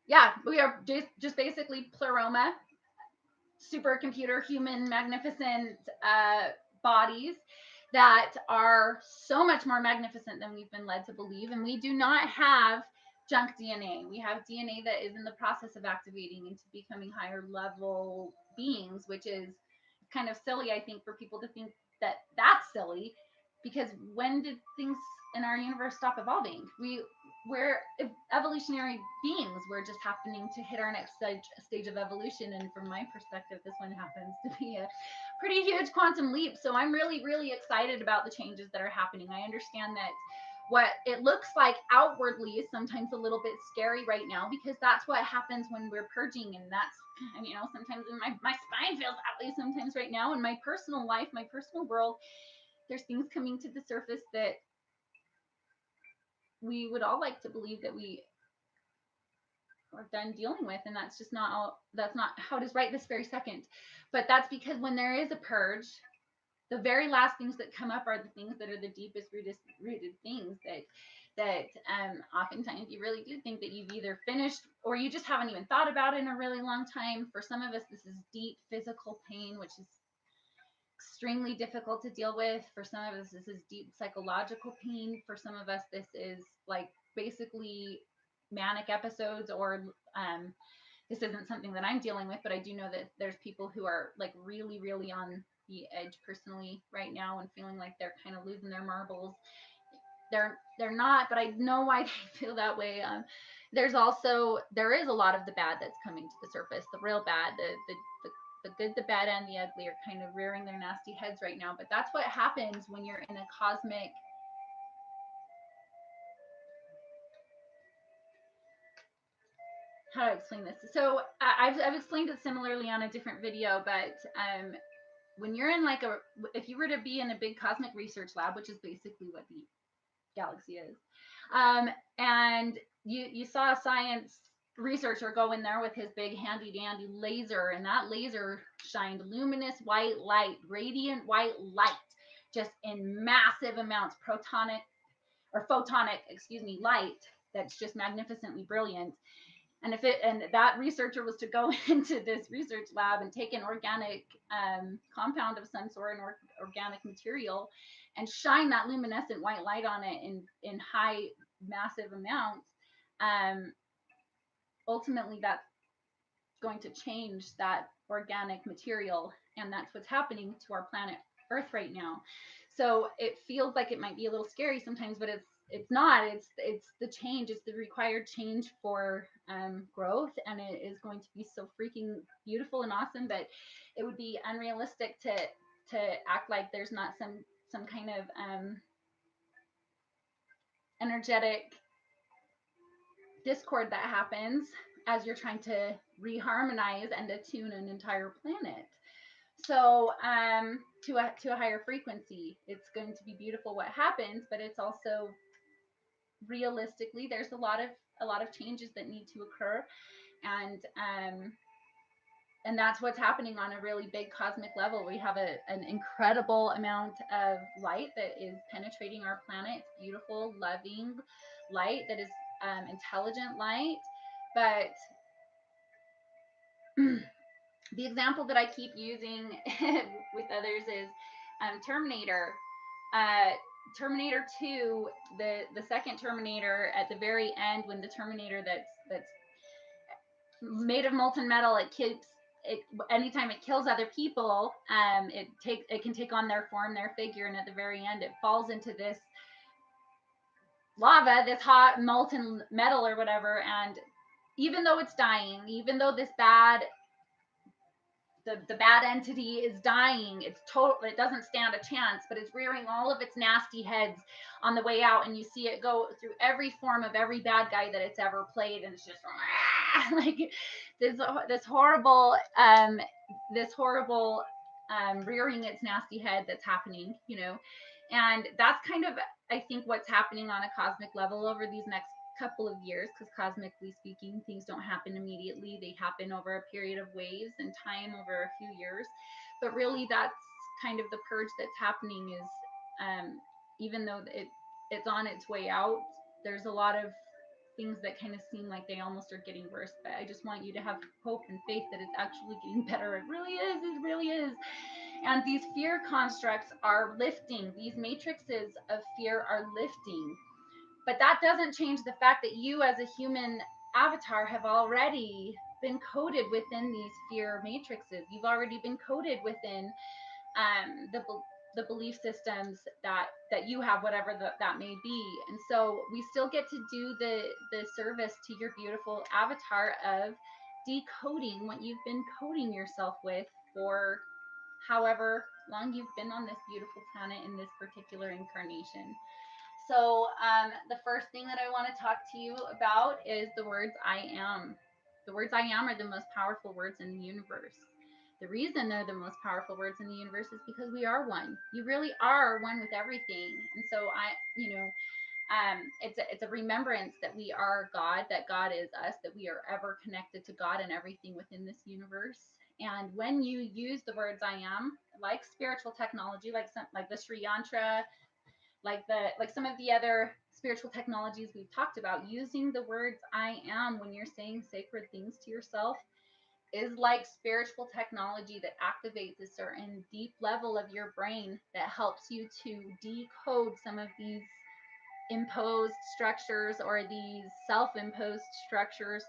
Yeah, we are just basically pleroma, supercomputer, human, magnificent bodies that are so much more magnificent than we've been led to believe. And we do not have junk DNA. We have DNA that is in the process of activating into becoming higher level beings, which is kind of silly, I think, for people to think that that's silly, because when did things in our universe stop evolving? We're evolutionary beings. We're just happening to hit our next stage of evolution. And from my perspective, this one happens to be a pretty huge quantum leap. So I'm really, really excited about the changes that are happening. I understand that what it looks like outwardly is sometimes a little bit scary right now, because that's what happens when we're purging. And that's, sometimes in my spine feels that way sometimes right now in my personal life, my personal world. There's things coming to the surface that we would all like to believe that we are done dealing with, and that's not how it is right this very second. But that's because when there is a purge, the very last things that come up are the things that are the deepest rooted things that oftentimes you really do think that you've either finished or you just haven't even thought about it in a really long time. For some of us, this is deep physical pain, which is extremely difficult to deal with. For some of us, this is deep psychological pain. For some of us, this is like basically manic episodes, or this isn't something that I'm dealing with, but I do know that there's people who are like really, really on the edge personally right now and feeling like they're kind of losing their marbles. They're not, but I know why they feel that way. There is a lot of the bad that's coming to the surface, the real bad, the good, the bad, and the ugly are kind of rearing their nasty heads right now. But that's what happens when you're in a cosmic, how do I explain this? So I've explained it similarly on a different video, but when you're in like if you were to be in a big cosmic research lab, which is basically what the galaxy is, and you saw a science researcher go in there with his big handy dandy laser, and that laser shined luminous white light, radiant white light, just in massive amounts, photonic light that's just magnificently brilliant. And that researcher was to go into this research lab and take an organic compound of some sort, an organic material, and shine that luminescent white light on it in high, massive amounts, ultimately that's going to change that organic material. And that's what's happening to our planet Earth right now. So it feels like it might be a little scary sometimes, but it's not. It's the change. It's the required change for growth, and it is going to be so freaking beautiful and awesome. But it would be unrealistic to act like there's not some kind of energetic discord that happens as you're trying to reharmonize and attune an entire planet. So to a higher frequency, it's going to be beautiful what happens, but it's also realistically there's a lot of changes that need to occur, and that's what's happening on a really big cosmic level. We have an incredible amount of light that is penetrating our planet. It's beautiful, loving light that is intelligent light. But the example that I keep using with others is Terminator. Terminator 2, the second Terminator, at the very end, when the Terminator that's made of molten metal, anytime it kills other people, it can take on their form, their figure, and at the very end it falls into this lava, this hot molten metal or whatever. And even though it's dying, even though this the bad entity is dying, it doesn't stand a chance, but it's rearing all of its nasty heads on the way out, and you see it go through every form of every bad guy that it's ever played, and it's just like this horrible rearing its nasty head that's happening, and that's kind of, I think, what's happening on a cosmic level over these next couple of years, because cosmically speaking, things don't happen immediately. They happen over a period of waves and time over a few years. But really, that's kind of the purge that's happening. Is even though it's on its way out, there's a lot of things that kind of seem like they almost are getting worse. But I just want you to have hope and faith that it's actually getting better. It really is. It really is. And these fear constructs are lifting. These matrices of fear are lifting. But that doesn't change the fact that you as a human avatar have already been coded within these fear matrices. You've already been coded within the belief systems that you have, whatever that may be. And so we still get to do the service to your beautiful avatar of decoding what you've been coding yourself with for however long you've been on this beautiful planet in this particular incarnation. So the first thing that I want to talk to you about is the words I am. The words I am are the most powerful words in the universe. The reason they're the most powerful words in the universe is because we are one. You really are one with everything. And so it's a remembrance that we are God, that God is us, that we are ever connected to God and everything within this universe. And when you use the words I am, like spiritual technology, like the Sri Yantra, like some of the other spiritual technologies we've talked about, using the words I am when you're saying sacred things to yourself is like spiritual technology that activates a certain deep level of your brain that helps you to decode some of these imposed structures or these self-imposed structures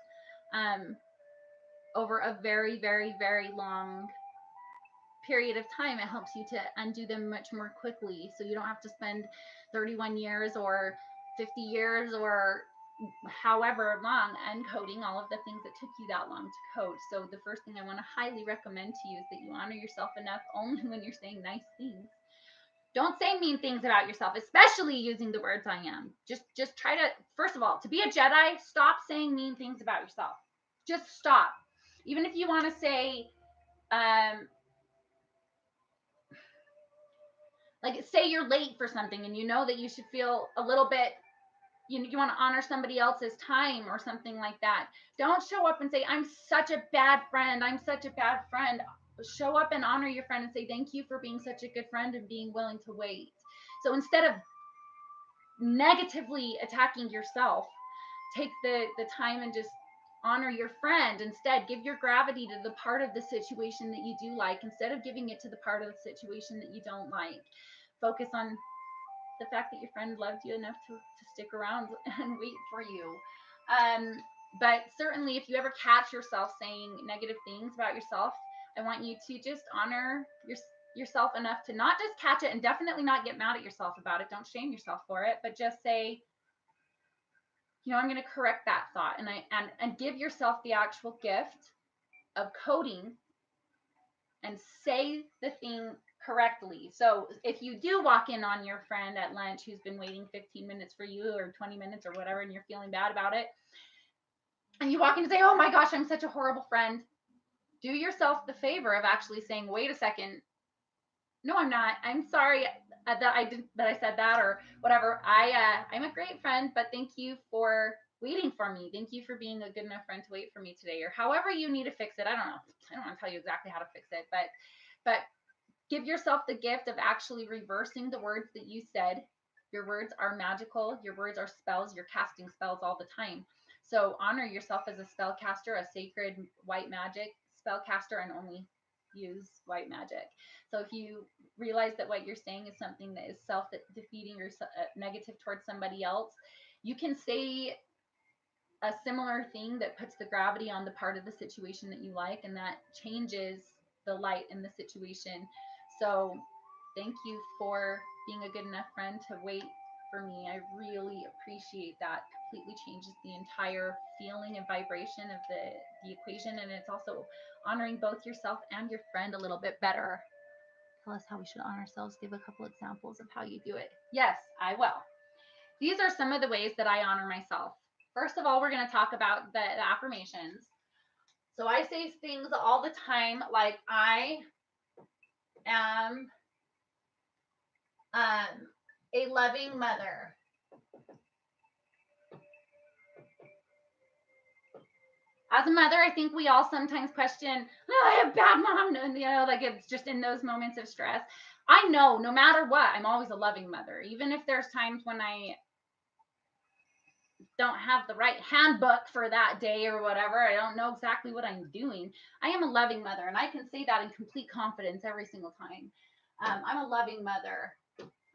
over a very, very, very long period of time. It helps you to undo them much more quickly, so you don't have to spend 31 years or 50 years or however long uncoding all of the things that took you that long to code. So the first thing I want to highly recommend to you is that you honor yourself enough only when you're saying nice things. Don't say mean things about yourself, especially using the words I am. Just try to, first of all, to be a Jedi, stop saying mean things about yourself. Just stop. Even if you want to say, like, say you're late for something and you know that you should feel a little bit, you want to honor somebody else's time or something like that. Don't show up and say, I'm such a bad friend. I'm such a bad friend. Show up and honor your friend and say, thank you for being such a good friend and being willing to wait. So instead of negatively attacking yourself, take the time and just honor your friend. Instead, give your gravity to the part of the situation that you do like, instead of giving it to the part of the situation that you don't like. Focus on the fact that your friend loved you enough to stick around and wait for you. But certainly, if you ever catch yourself saying negative things about yourself, I want you to just honor yourself enough to not just catch it and definitely not get mad at yourself about it. Don't shame yourself for it, but just say, I'm going to correct that thought, and give yourself the actual gift of coding and say the thing correctly. So if you do walk in on your friend at lunch who's been waiting 15 minutes for you or 20 minutes or whatever, and you're feeling bad about it, and you walk in and say, oh my gosh, I'm such a horrible friend, do yourself the favor of actually saying, wait a second, no, I'm not. I'm sorry that I said that or whatever. I'm a great friend, but thank you for waiting for me. Thank you for being a good enough friend to wait for me today, or however you need to fix it. I don't know. I don't want to tell you exactly how to fix it, but give yourself the gift of actually reversing the words that you said. Your words are magical. Your words are spells. You're casting spells all the time. So honor yourself as a spellcaster, a sacred white magic spellcaster, and only use white magic. So if you realize that what you're saying is something that is self-defeating or negative towards somebody else, you can say a similar thing that puts the gravity on the part of the situation that you like, and that changes the light in the situation. So thank you for being a good enough friend to wait for me. I really appreciate that. Completely changes the entire feeling and vibration of the equation, and it's also honoring both yourself and your friend a little bit better. Tell us how we should honor ourselves. Give a couple examples of how you do it. Yes, I will. These are some of the ways that I honor myself. First of all, we're going to talk about the affirmations. So I say things all the time like, I am a loving mother. As a mother, I think we all sometimes question, oh, I have a bad mom, and like it's just in those moments of stress. I know no matter what, I'm always a loving mother. Even if there's times when I don't have the right handbook for that day or whatever, I don't know exactly what I'm doing, I am a loving mother, and I can say that in complete confidence every single time. I'm a loving mother.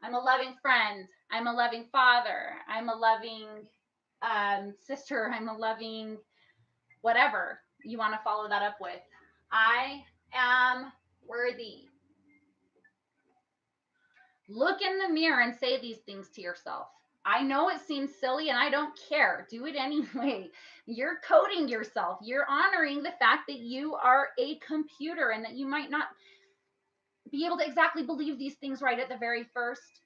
I'm a loving friend. I'm a loving father. I'm a loving sister. I'm a loving whatever you want to follow that up with. I am worthy. Look in the mirror and say these things to yourself. I know it seems silly and I don't care. Do it anyway. You're coding yourself. You're honoring the fact that you are a computer and that you might not be able to exactly believe these things right at the very first,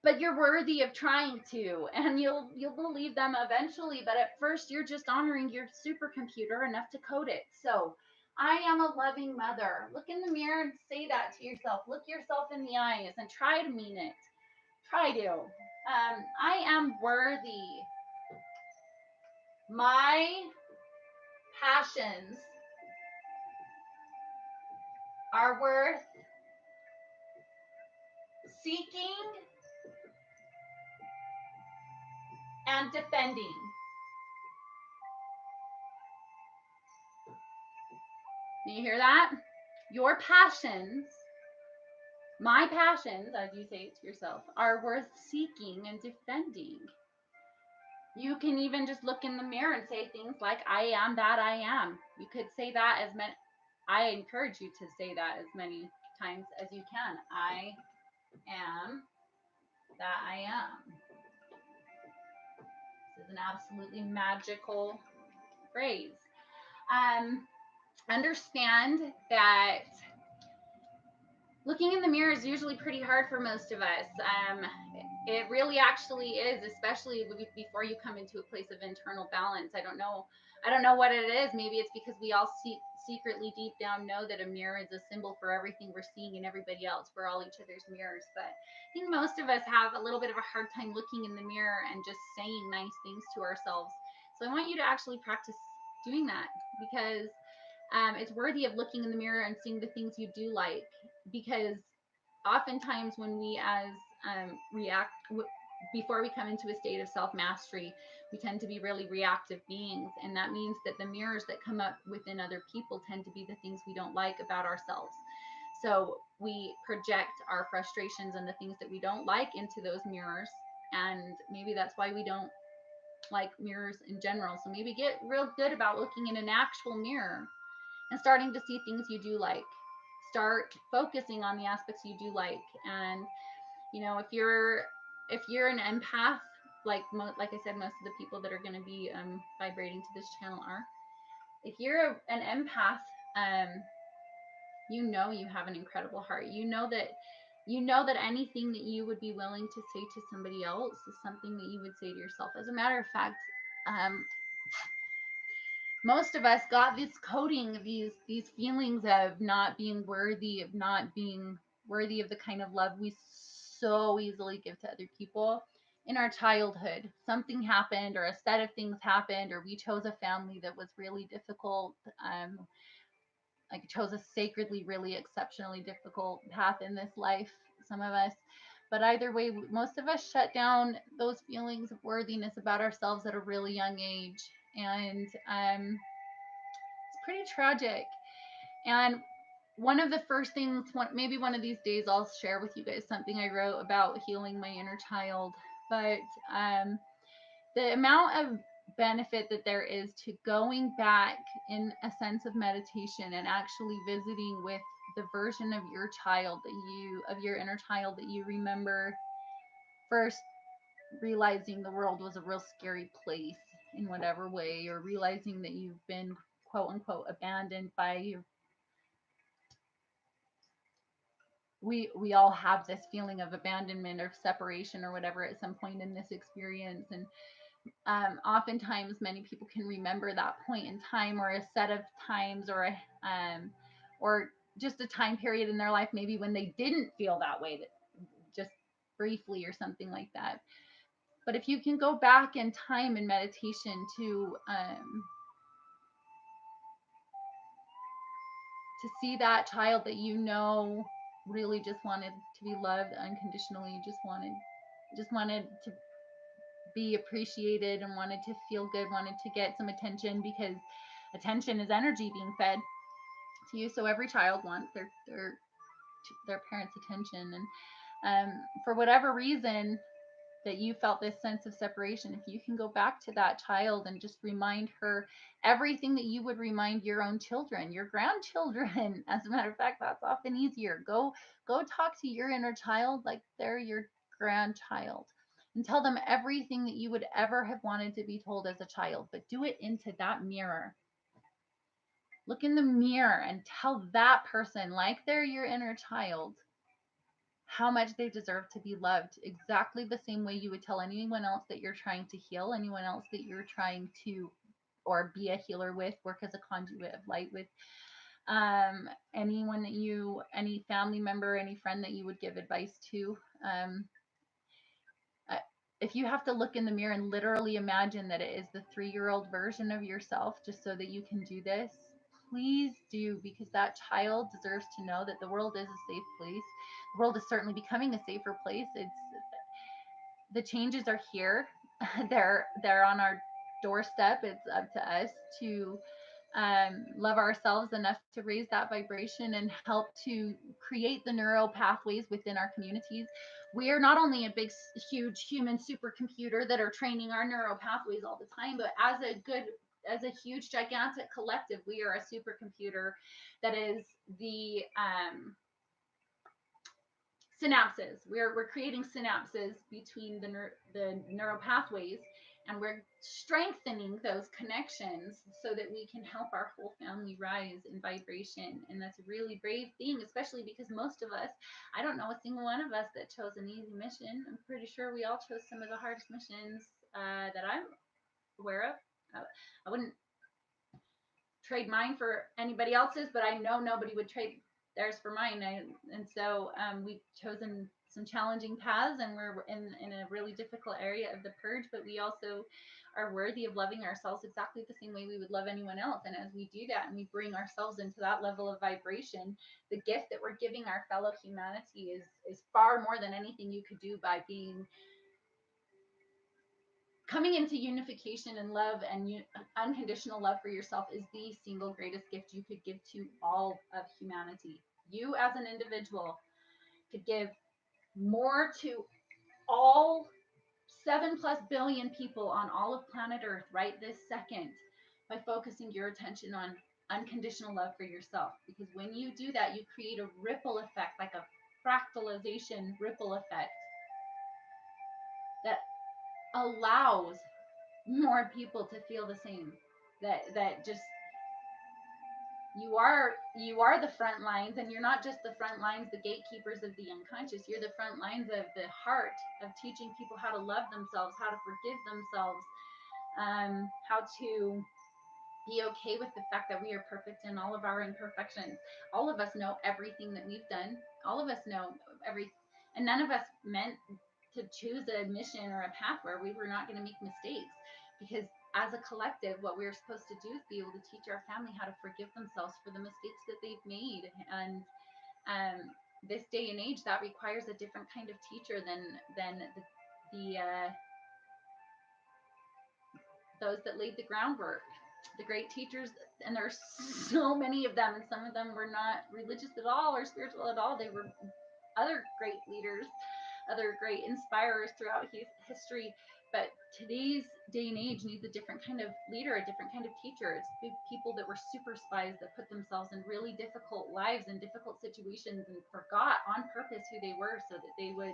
but you're worthy of trying to, and you'll believe them eventually. But at first, you're just honoring your supercomputer enough to code it. So I am a loving mother. Look in the mirror and say that to yourself. Look yourself in the eyes and try to mean it. Try to. I am worthy. My passions are worth seeking and defending. Do you hear that? Your passions, my passions, as you say it to yourself, are worth seeking and defending. You can even just look in the mirror and say things like, I am that I am. You could say that as many, I encourage you to say that as many times as you can. I am that I am. This is an absolutely magical phrase. Understand that looking in the mirror is usually pretty hard for most of us. It really actually is, especially before you come into a place of internal balance. I don't know what it is. Maybe it's because we all secretly deep down know that a mirror is a symbol for everything we're seeing in everybody else. We're all each other's mirrors. But I think most of us have a little bit of a hard time looking in the mirror and just saying nice things to ourselves. So I want you to actually practice doing that, because it's worthy of looking in the mirror and seeing the things you do like, because oftentimes when we as before we come into a state of self-mastery, we tend to be really reactive beings, and that means that the mirrors that come up within other people tend to be the things we don't like about ourselves. So we project our frustrations and the things that we don't like into those mirrors, and maybe that's why we don't like mirrors in general. So maybe get real good about looking in an actual mirror and starting to see things you do like. Start focusing on the aspects you do like. And you know, if you're an empath, like I said, most of the people that are going to be vibrating to this channel are. If you're an empath, you know you have an incredible heart. You know that anything that you would be willing to say to somebody else is something that you would say to yourself. As a matter of fact, most of us got this coding of these feelings of not being worthy, of not being worthy of the kind of love we so easily give to other people in our childhood. Something happened, or a set of things happened, or we chose a family that was really difficult. Like chose a sacredly, really exceptionally difficult path in this life, some of us. But either way, most of us shut down those feelings of worthiness about ourselves at a really young age. And it's pretty tragic. And one of the first things, maybe one of these days I'll share with you guys something I wrote about healing my inner child. But the amount of benefit that there is to going back in a sense of meditation and actually visiting with the version of your child of your inner child that you remember first realizing the world was a real scary place in whatever way, or realizing that you've been quote unquote abandoned by your, we all have this feeling of abandonment or separation or whatever at some point in this experience. And oftentimes many people can remember that point in time, or a set of times, or just a time period in their life maybe when they didn't feel that way, that just briefly or something like that. But if you can go back in time in meditation to see that child that you know really just wanted to be loved unconditionally, just wanted to be appreciated and wanted to feel good, wanted to get some attention, because attention is energy being fed to you. So every child wants their parents' attention. And for whatever reason that you felt this sense of separation, if you can go back to that child and just remind her everything that you would remind your own children, your grandchildren. As a matter of fact, that's often easier. Go talk to your inner child like they're your grandchild, and tell them everything that you would ever have wanted to be told as a child, but do it into that mirror. Look in the mirror and tell that person, like they're your inner child, how much they deserve to be loved, exactly the same way you would tell anyone else that you're trying to heal, anyone else that you're trying to, or be a healer with, work as a conduit of light with, anyone that any family member, any friend that you would give advice to. If you have to look in the mirror and literally imagine that it is the 3-year-old version of yourself, just so that you can do this, please do, because that child deserves to know that the world is a safe place. The world is certainly becoming a safer place. The changes are here. they're on our doorstep. It's up to us to love ourselves enough to raise that vibration and help to create the neural pathways within our communities. We are not only a big, huge human supercomputer that are training our neural pathways all the time, but as a huge, gigantic collective, we are a supercomputer that is the synapses. We're creating synapses between the neural pathways, and we're strengthening those connections so that we can help our whole family rise in vibration. And that's a really brave thing, especially because most of us, I don't know a single one of us that chose an easy mission. I'm pretty sure we all chose some of the hardest missions that I'm aware of. I wouldn't trade mine for anybody else's, but I know nobody would trade theirs for mine. And so we've chosen some challenging paths, and we're in a really difficult area of the purge, but we also are worthy of loving ourselves exactly the same way we would love anyone else. And as we do that and we bring ourselves into that level of vibration, the gift that we're giving our fellow humanity is far more than anything you could do by being coming into unification and love, and unconditional love for yourself is the single greatest gift you could give to all of humanity. You as an individual could give more to all 7+ billion people on all of planet Earth right this second by focusing your attention on unconditional love for yourself. Because when you do that, you create a ripple effect, like a fractalization ripple effect that allows more people to feel the same. That just you are the front lines, and you're not just the front lines, the gatekeepers of the unconscious. You're the front lines of the heart, of teaching people how to love themselves, how to forgive themselves, how to be okay with the fact that we are perfect in all of our imperfections. All of us know everything that we've done. All of us know and none of us meant to choose a mission or a path where we were not going to make mistakes, because as a collective, what we're supposed to do is be able to teach our family how to forgive themselves for the mistakes that they've made. And this day and age, that requires a different kind of teacher than the those that laid the groundwork, the great teachers. And there's so many of them, and some of them were not religious at all or spiritual at all. They were other great leaders, other great inspirers throughout history. But today's day and age needs a different kind of leader, a different kind of teacher. It's people that were super spies that put themselves in really difficult lives and difficult situations and forgot on purpose who they were, so that they would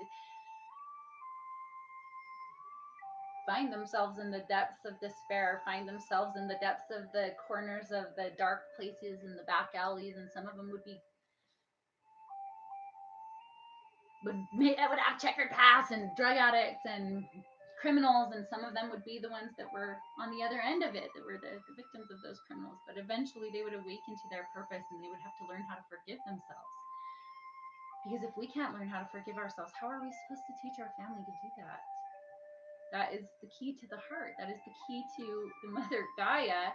find themselves in the depths of despair, find themselves in the depths of the corners of the dark places and the back alleys. And some of them would have checkered pasts and drug addicts and criminals, and some of them would be the ones that were on the other end of it, that were the victims of those criminals. But eventually they would awaken to their purpose, and they would have to learn how to forgive themselves. Because if we can't learn how to forgive ourselves, how are we supposed to teach our family to do that? That is the key to the heart. That is the key to the Mother Gaia.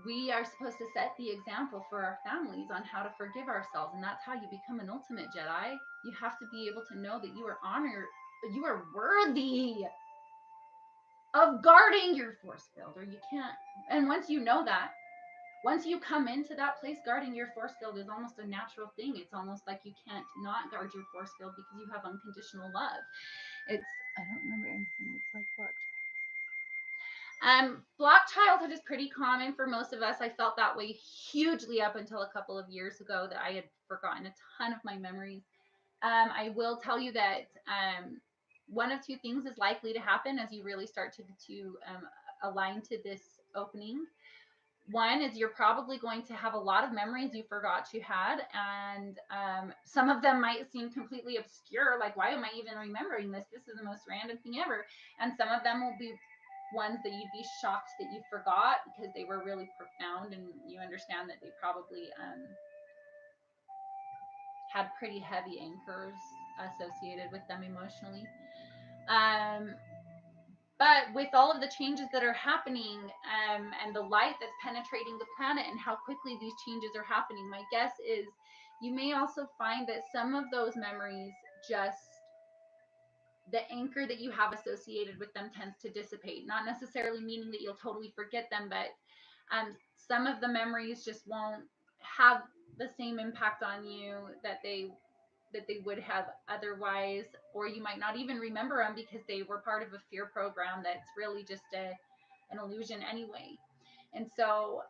We are supposed to set the example for our families on how to forgive ourselves, and that's how you become an ultimate Jedi. You have to be able to know that you are you are worthy of guarding your force field, or you can't. And once you know that, once you come into that place, guarding your force field is almost a natural thing. It's almost like you can't not guard your force field because you have unconditional love. I don't remember anything. It's like blocked. Blocked childhood is pretty common for most of us. I felt that way hugely up until a couple of years ago, that I had forgotten a ton of my memories. I will tell you that one of two things is likely to happen as you really start to align to this opening. One is you're probably going to have a lot of memories you forgot you had, and some of them might seem completely obscure, like, why am I even remembering this? This is the most random thing ever. And some of them will be ones that you'd be shocked that you forgot, because they were really profound, and you understand that they probably had pretty heavy anchors associated with them emotionally. But with all of the changes that are happening, and the light that's penetrating the planet, and how quickly these changes are happening, my guess is you may also find that some of those memories just the anchor that you have associated with them tends to dissipate. Not necessarily meaning that you'll totally forget them, but some of the memories just won't have the same impact on you that they would have otherwise, or you might not even remember them because they were part of a fear program that's really just an illusion anyway. And so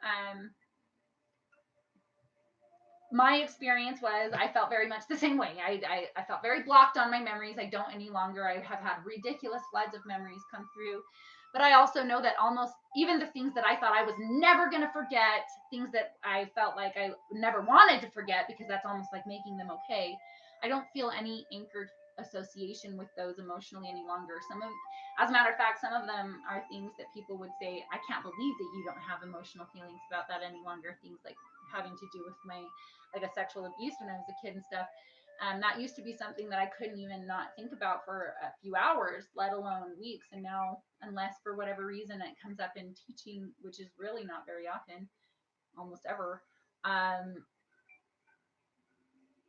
my experience was I felt very much the same way. I felt very blocked on my memories. I don't any longer. I have had ridiculous floods of memories come through. But I also know that almost even the things that I thought I was never going to forget, things that I felt like I never wanted to forget because that's almost like making them okay, I don't feel any anchored association with those emotionally any longer. As a matter of fact, some of them are things that people would say, I can't believe that you don't have emotional feelings about that any longer. Things like having to do with like a sexual abuse when I was a kid and stuff. That used to be something that I couldn't even not think about for a few hours, let alone weeks. And now, unless for whatever reason it comes up in teaching, which is really not very often, almost ever, I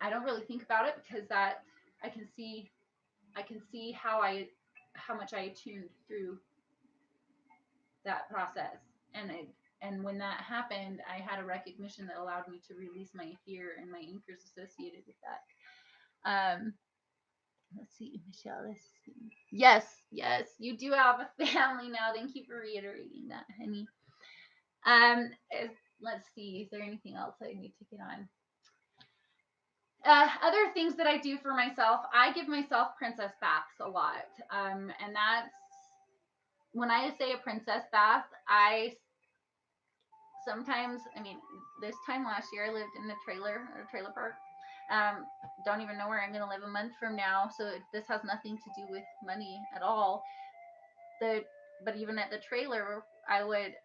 don't really think about it because that I can see how much I attuned through that process. And when that happened, I had a recognition that allowed me to release my fear and my anchors associated with that. Let's see, Michelle. Let's see. Yes, you do have a family now. Thank you for reiterating that, honey. Let's see. Is there anything else I need to get on? Other things that I do for myself, I give myself princess baths a lot. And that's when I say a princess bath, this time last year I lived in a trailer park. Don't even know where I'm going to live a month from now. So this has nothing to do with money at all. But even at the trailer, I would,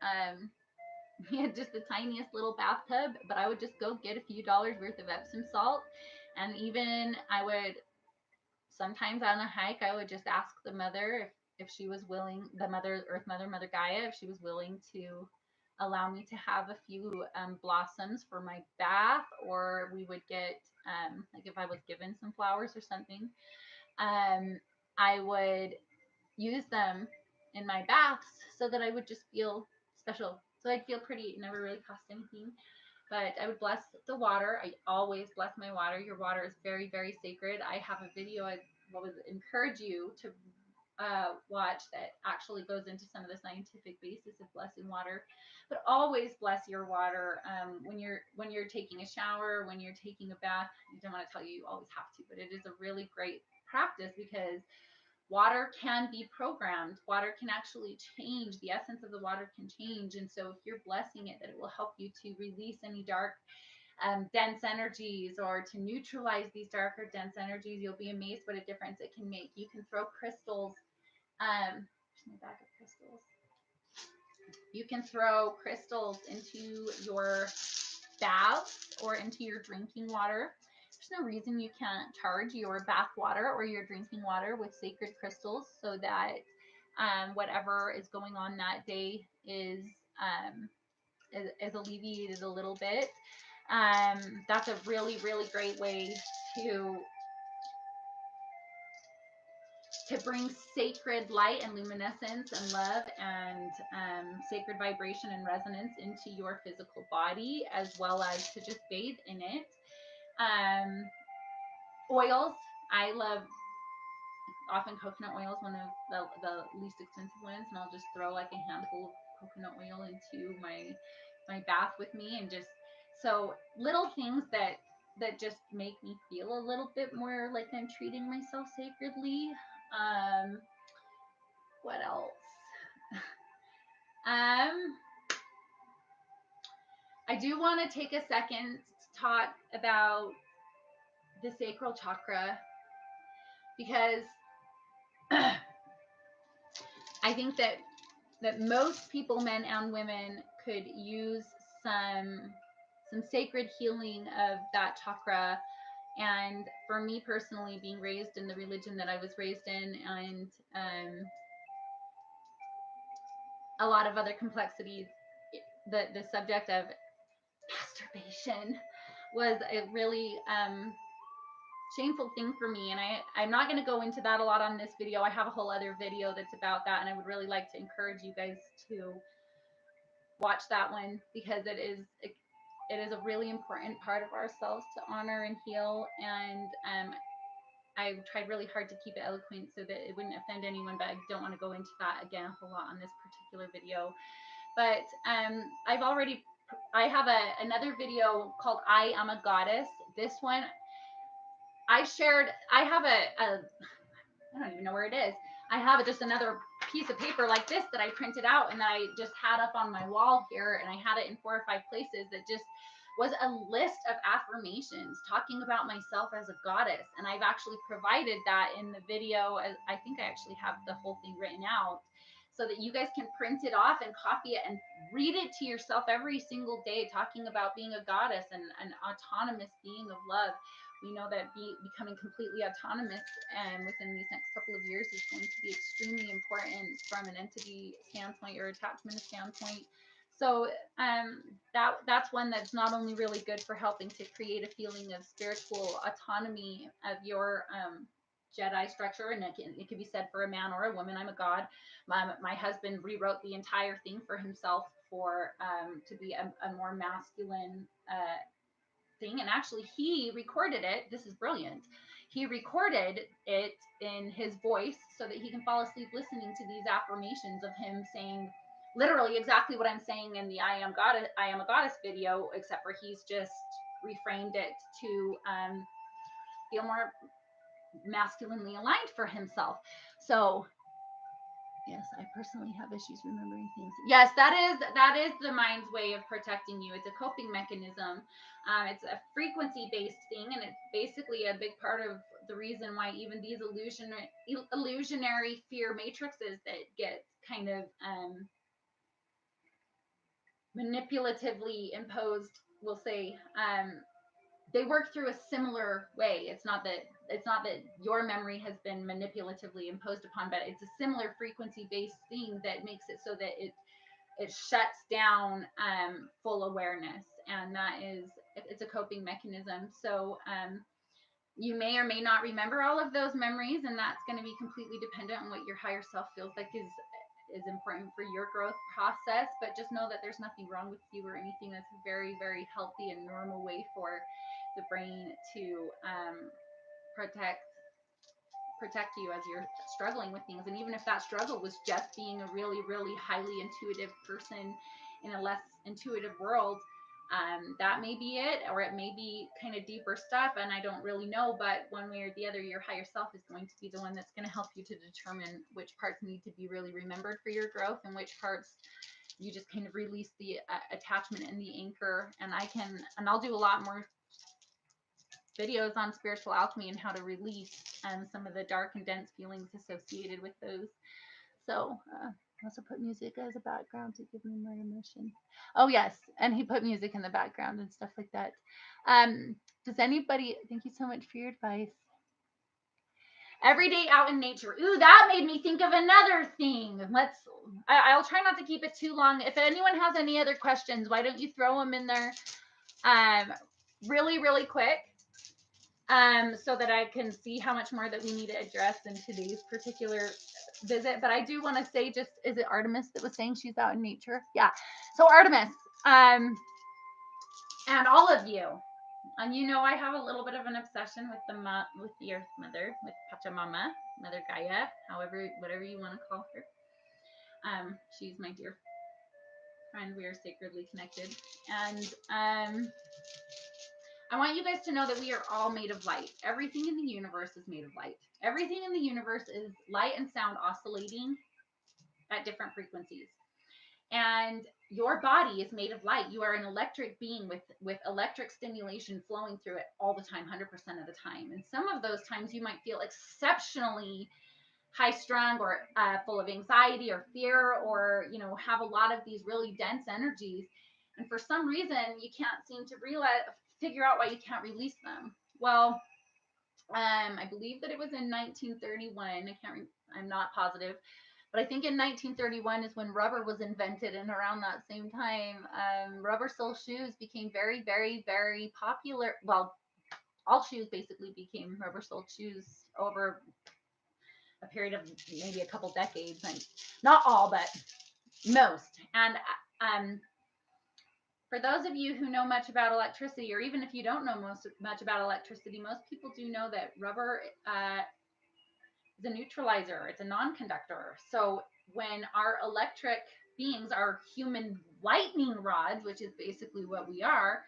we had just the tiniest little bathtub, but I would just go get a few dollars worth of Epsom salt. And even I would, sometimes on a hike, I would just ask the mother if she was willing, the mother, Earth Mother, Mother Gaia, if she was willing to allow me to have a few blossoms for my bath, or we would get, like if I was given some flowers or something, I would use them in my baths so that I would just feel special. So I'd feel pretty. It never really cost anything. But I would bless the water. I always bless my water. Your water is very, very sacred. I have a video I would encourage you to watch that actually goes into some of the scientific basis of blessing water. But always bless your water when you're taking a shower, when you're taking a bath. I don't want to tell you always have to, but it is a really great practice because water can be programmed. Water can actually change. The essence of the water can change. And so if you're blessing it, that it will help you to release any dark, dense energies or to neutralize these darker, dense energies, you'll be amazed what a difference it can make. You can throw crystals. Here's my bag of crystals. You can throw crystals into your baths or into your drinking water. There's no reason you can't charge your bath water or your drinking water with sacred crystals so that whatever is going on that day is alleviated a little bit. That's a really, really great way to bring sacred light and luminescence and love and sacred vibration and resonance into your physical body, as well as to just bathe in it. Oils, I love often coconut oil is one of the least expensive ones, and I'll just throw like a handful of coconut oil into my bath with me, and just so little things that just make me feel a little bit more like I'm treating myself sacredly. What else? I do want to take a second to talk about the sacral chakra because I think that most people, men and women, could use some sacred healing of that chakra. And for me personally, being raised in the religion that I was raised in, and a lot of other complexities, the subject of masturbation was a really shameful thing for me. And I'm not going to go into that a lot on this video. I have a whole other video that's about that, and I would really like to encourage you guys to watch that one, because it is a really important part of ourselves to honor and heal. And I tried really hard to keep it eloquent so that it wouldn't offend anyone, but I don't want to go into that again a whole lot on this particular video. But I have another video called I Am a Goddess. This one I have I don't even know where it is. I have just another piece of paper like this that I printed out and that I just had up on my wall here, and I had it in 4 or 5 places, that just was a list of affirmations talking about myself as a goddess. And I've actually provided that in the video. I think I actually have the whole thing written out so that you guys can print it off and copy it and read it to yourself every single day, talking about being a goddess and an autonomous being of love. We know that becoming completely autonomous within these next couple of years is going to be extremely important from an entity standpoint or attachment standpoint. So that's one that's not only really good for helping to create a feeling of spiritual autonomy of your Jedi structure, and it can be said for a man or a woman. I'm a god. My husband rewrote the entire thing for himself to be a more masculine thing, and actually he recorded it. This is brilliant. He recorded it in his voice so that he can fall asleep listening to these affirmations of him saying literally exactly what I'm saying in the I Am a Goddess video, except for he's just reframed it to feel more masculinely aligned for himself. So yes, I personally have issues remembering things. Yes, that is the mind's way of protecting you. It's a coping mechanism. It's a frequency-based thing, and it's basically a big part of the reason why even these illusionary fear matrices that get kind of manipulatively imposed, we'll say, they work through a similar way. It's not that your memory has been manipulatively imposed upon, but it's a similar frequency-based thing that makes it so that it shuts down full awareness, and it's a coping mechanism. So you may or may not remember all of those memories, and that's going to be completely dependent on what your higher self feels like is important for your growth process. But just know that there's nothing wrong with you or anything. That's a very, very healthy and normal way for the brain to protect you as you're struggling with things. And even if that struggle was just being a really, really highly intuitive person in a less intuitive world, that may be it, or it may be kind of deeper stuff, and I don't really know. But one way or the other, your higher self is going to be the one that's going to help you to determine which parts need to be really remembered for your growth, and which parts you just kind of release the attachment and the anchor. And I'll do a lot more videos on spiritual alchemy and how to release some of the dark and dense feelings associated with those. So also put music as a background to give me more emotion. Oh yes, and he put music in the background and stuff like that. Does anybody? Thank you so much for your advice. Every day out in nature. Ooh, that made me think of another thing. I'll try not to keep it too long. If anyone has any other questions, why don't you throw them in there really, really quick, so that I can see how much more that we need to address in today's particular visit. But I do want to say, just, is it Artemis that was saying she's out in nature? Yeah. So Artemis, and all of you, and you know I have a little bit of an obsession with the Earth Mother, with Pachamama, Mother Gaia, whatever you want to call her. She's my dear friend. We are sacredly connected, and I want you guys to know that we are all made of light. Everything in the universe is made of light. Everything in the universe is light and sound oscillating at different frequencies. And your body is made of light. You are an electric being with electric stimulation flowing through it all the time, 100% of the time. And some of those times you might feel exceptionally high strung or full of anxiety or fear, or, have a lot of these really dense energies. And for some reason, you can't seem to figure out why you can't release them. Well, I believe that it was in 1931. I'm not positive, but I think in 1931 is when rubber was invented, and around that same time, rubber sole shoes became very, very, very popular. Well, all shoes basically became rubber soled shoes over a period of maybe a couple decades, and not all, but most. And for those of you who know much about electricity, or even if you don't know much about electricity, most people do know that rubber is a neutralizer. It's a non-conductor. So when our electric beings, our human lightning rods, which is basically what we are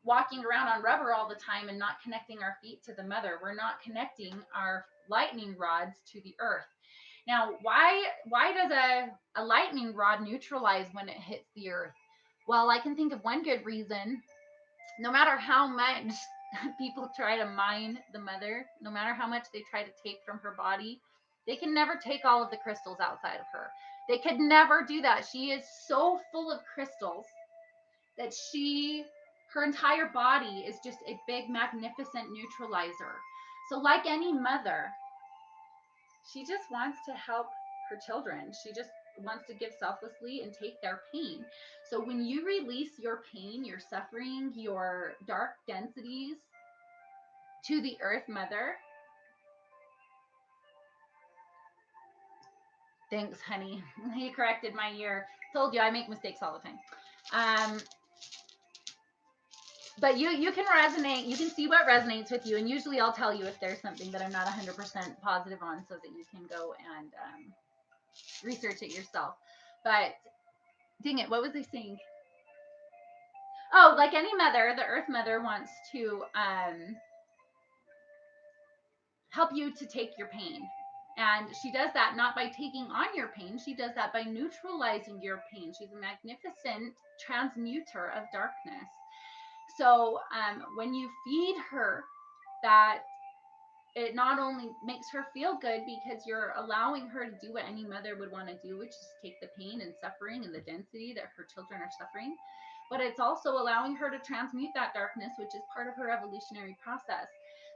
walking around on rubber all the time and not connecting our feet to the mother, we're not connecting our lightning rods to the earth. Now, why does a lightning rod neutralize when it hits the earth? Well, I can think of one good reason. No matter how much people try to mine the mother, no matter how much they try to take from her body, they can never take all of the crystals outside of her. They could never do that. She is so full of crystals that her entire body is just a big, magnificent neutralizer. So like any mother, she just wants to help her children. She just wants to give selflessly and take their pain. So when you release your pain, your suffering, your dark densities to the earth mother, thanks, honey. He corrected my ear. Told you I make mistakes all the time. But you can resonate. You can see what resonates with you. And usually I'll tell you if there's something that I'm not 100% positive on, so that you can go and research it yourself. But dang it, what was I saying? Oh, like any mother, the earth mother wants to help you to take your pain. And she does that not by taking on your pain. She does that by neutralizing your pain. She's a magnificent transmuter of darkness. So when you feed her that, it not only makes her feel good because you're allowing her to do what any mother would want to do, which is take the pain and suffering and the density that her children are suffering, but it's also allowing her to transmute that darkness, which is part of her evolutionary process.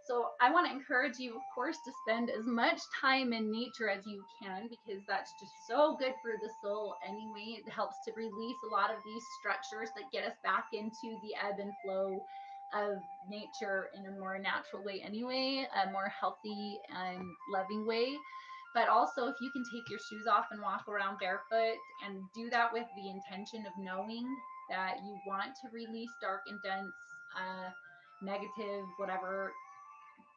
So I want to encourage you, of course, to spend as much time in nature as you can, because that's just so good for the soul anyway. It helps to release a lot of these structures that get us back into the ebb and flow of nature in a more natural way anyway, a more healthy and loving way. But also, if you can take your shoes off and walk around barefoot and do that with the intention of knowing that you want to release dark and dense, negative, whatever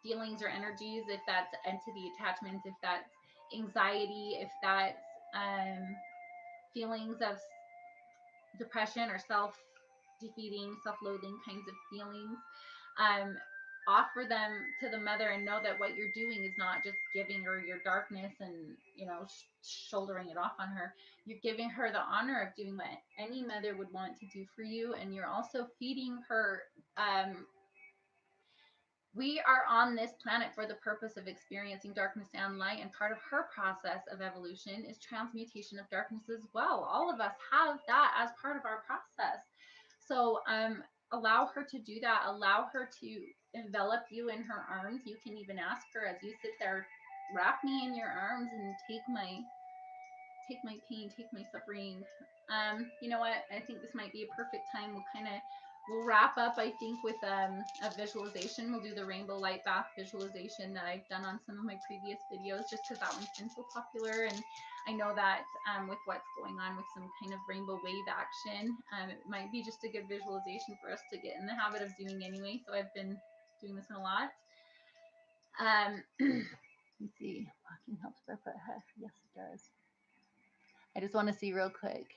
feelings or energies, if that's entity attachments, if that's anxiety, if that's feelings of depression or self-defeating, self-loathing kinds of feelings, offer them to the mother and know that what you're doing is not just giving her your darkness and, you know, shouldering it off on her. You're giving her the honor of doing what any mother would want to do for you, and you're also feeding her. We are on this planet for the purpose of experiencing darkness and light, and part of her process of evolution is transmutation of darkness as well. All of us have that as part of our process. So allow her to do that. Allow her to envelop you in her arms. You can even ask her as you sit there, wrap me in your arms and take my pain, take my suffering. You know what? I think this might be a perfect time. We'll wrap up, I think, with a visualization. We'll do the rainbow light bath visualization that I've done on some of my previous videos, just because that one's been so popular. And I know that with what's going on with some kind of rainbow wave action, it might be just a good visualization for us to get in the habit of doing anyway. So I've been doing this one a lot. Let's see. Walking helps barefoot. Yes, it does. I just want to see real quick.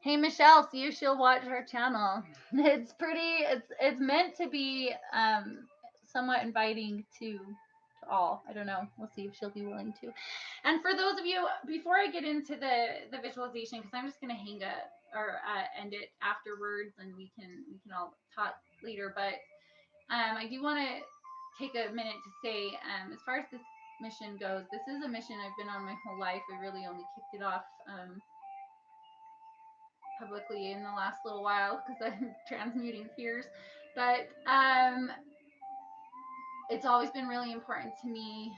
Hey Michelle, see if she'll watch her channel. It's meant to be somewhat inviting to all. I don't know. We'll see if she'll be willing to. And for those of you, before I get into the visualization, because I'm just gonna hang it or end it afterwards, and we can all talk later. But I do want to take a minute to say, as far as this mission goes, this is a mission I've been on my whole life. I really only kicked it off publicly in the last little while because I'm transmuting fears, but it's always been really important to me.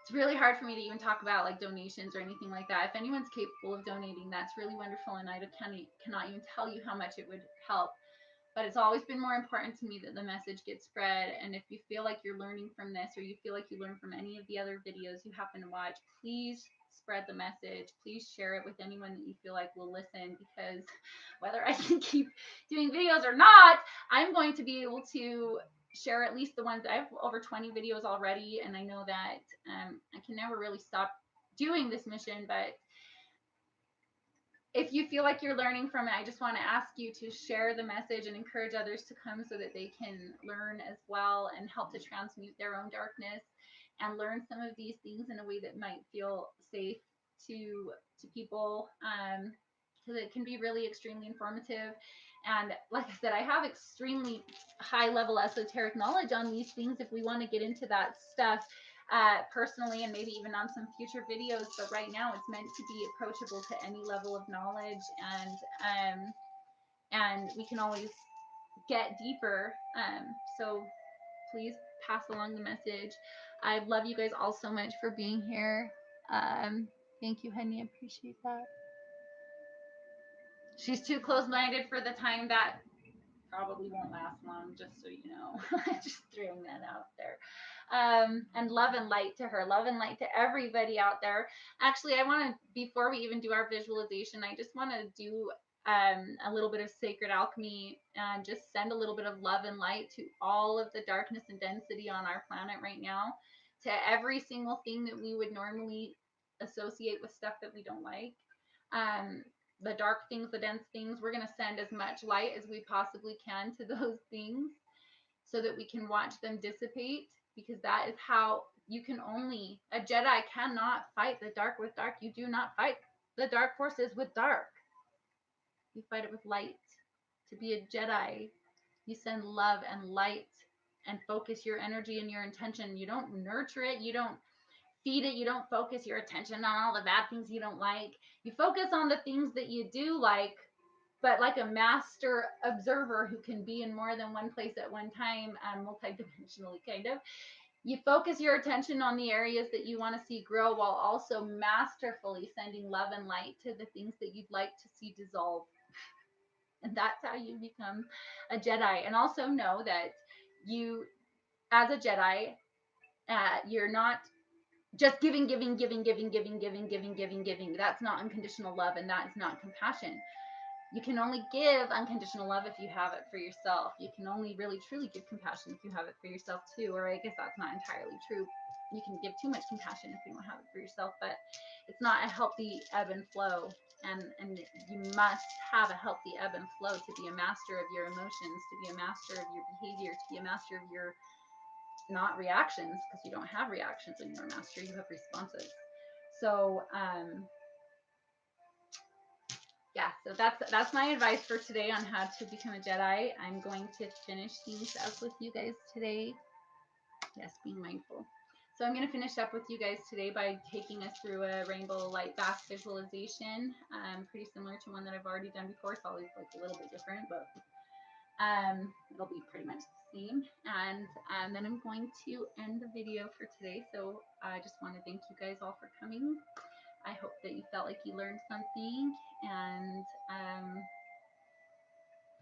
It's really hard for me to even talk about like donations or anything like that. If anyone's capable of donating, that's really wonderful, and I cannot even tell you how much it would help. But it's always been more important to me that the message gets spread. And if you feel like you're learning from this, or you feel like you learn from any of the other videos you happen to watch, please spread the message. Please share it with anyone that you feel like will listen, because whether I can keep doing videos or not, I'm going to be able to share at least the ones. I have over 20 videos already, and I know that I can never really stop doing this mission. But if you feel like you're learning from it, I just want to ask you to share the message and encourage others to come so that they can learn as well and help to transmute their own darkness and learn some of these things in a way that might feel safe to people, because it can be really extremely informative. And like I said, I have extremely high level esoteric knowledge on these things if we want to get into that stuff personally, and maybe even on some future videos. But right now it's meant to be approachable to any level of knowledge, and we can always get deeper. So please pass along the message. I love you guys all so much for being here. Thank you, honey. I appreciate that. She's too close-minded for the time. That probably won't last long, just so you know. Just throwing that out there. And love and light to her. Love and light to everybody out there. Actually, I want to, before we even do our visualization, I just want to do a little bit of sacred alchemy and just send a little bit of love and light to all of the darkness and density on our planet right now, to every single thing that we would normally associate with stuff that we don't like. The dark things, the dense things, we're going to send as much light as we possibly can to those things so that we can watch them dissipate, because that is how you can only, a Jedi cannot fight the dark with dark. You do not fight the dark forces with dark. You fight it with light. To be a Jedi, you send love and light and focus your energy and your intention. You don't nurture it. You don't feed it. You don't focus your attention on all the bad things you don't like. You focus on the things that you do like, but like a master observer who can be in more than one place at one time, multidimensionally kind of. You focus your attention on the areas that you want to see grow, while also masterfully sending love and light to the things that you'd like to see dissolve. And that's how you become a Jedi. And also know that you, as a Jedi, you're not just giving. That's not unconditional love, and that is not compassion. You can only give unconditional love if you have it for yourself. You can only really truly give compassion if you have it for yourself too. Or I guess that's not entirely true. You can give too much compassion if you don't have it for yourself, but it's not a healthy ebb and flow. And you must have a healthy ebb and flow to be a master of your emotions, to be a master of your behavior, to be a master of your, not reactions, because you don't have reactions when you're a master, you have responses. So yeah, so that's my advice for today on how to become a Jedi. I'm going to finish things up with you guys today. Yes, being mindful. So I'm going to finish up with you guys today by taking us through a rainbow light bath visualization, pretty similar to one that I've already done before. It's always like a little bit different, but it'll be pretty much the same. And then I'm going to end the video for today. So I just want to thank you guys all for coming. I hope that you felt like you learned something, and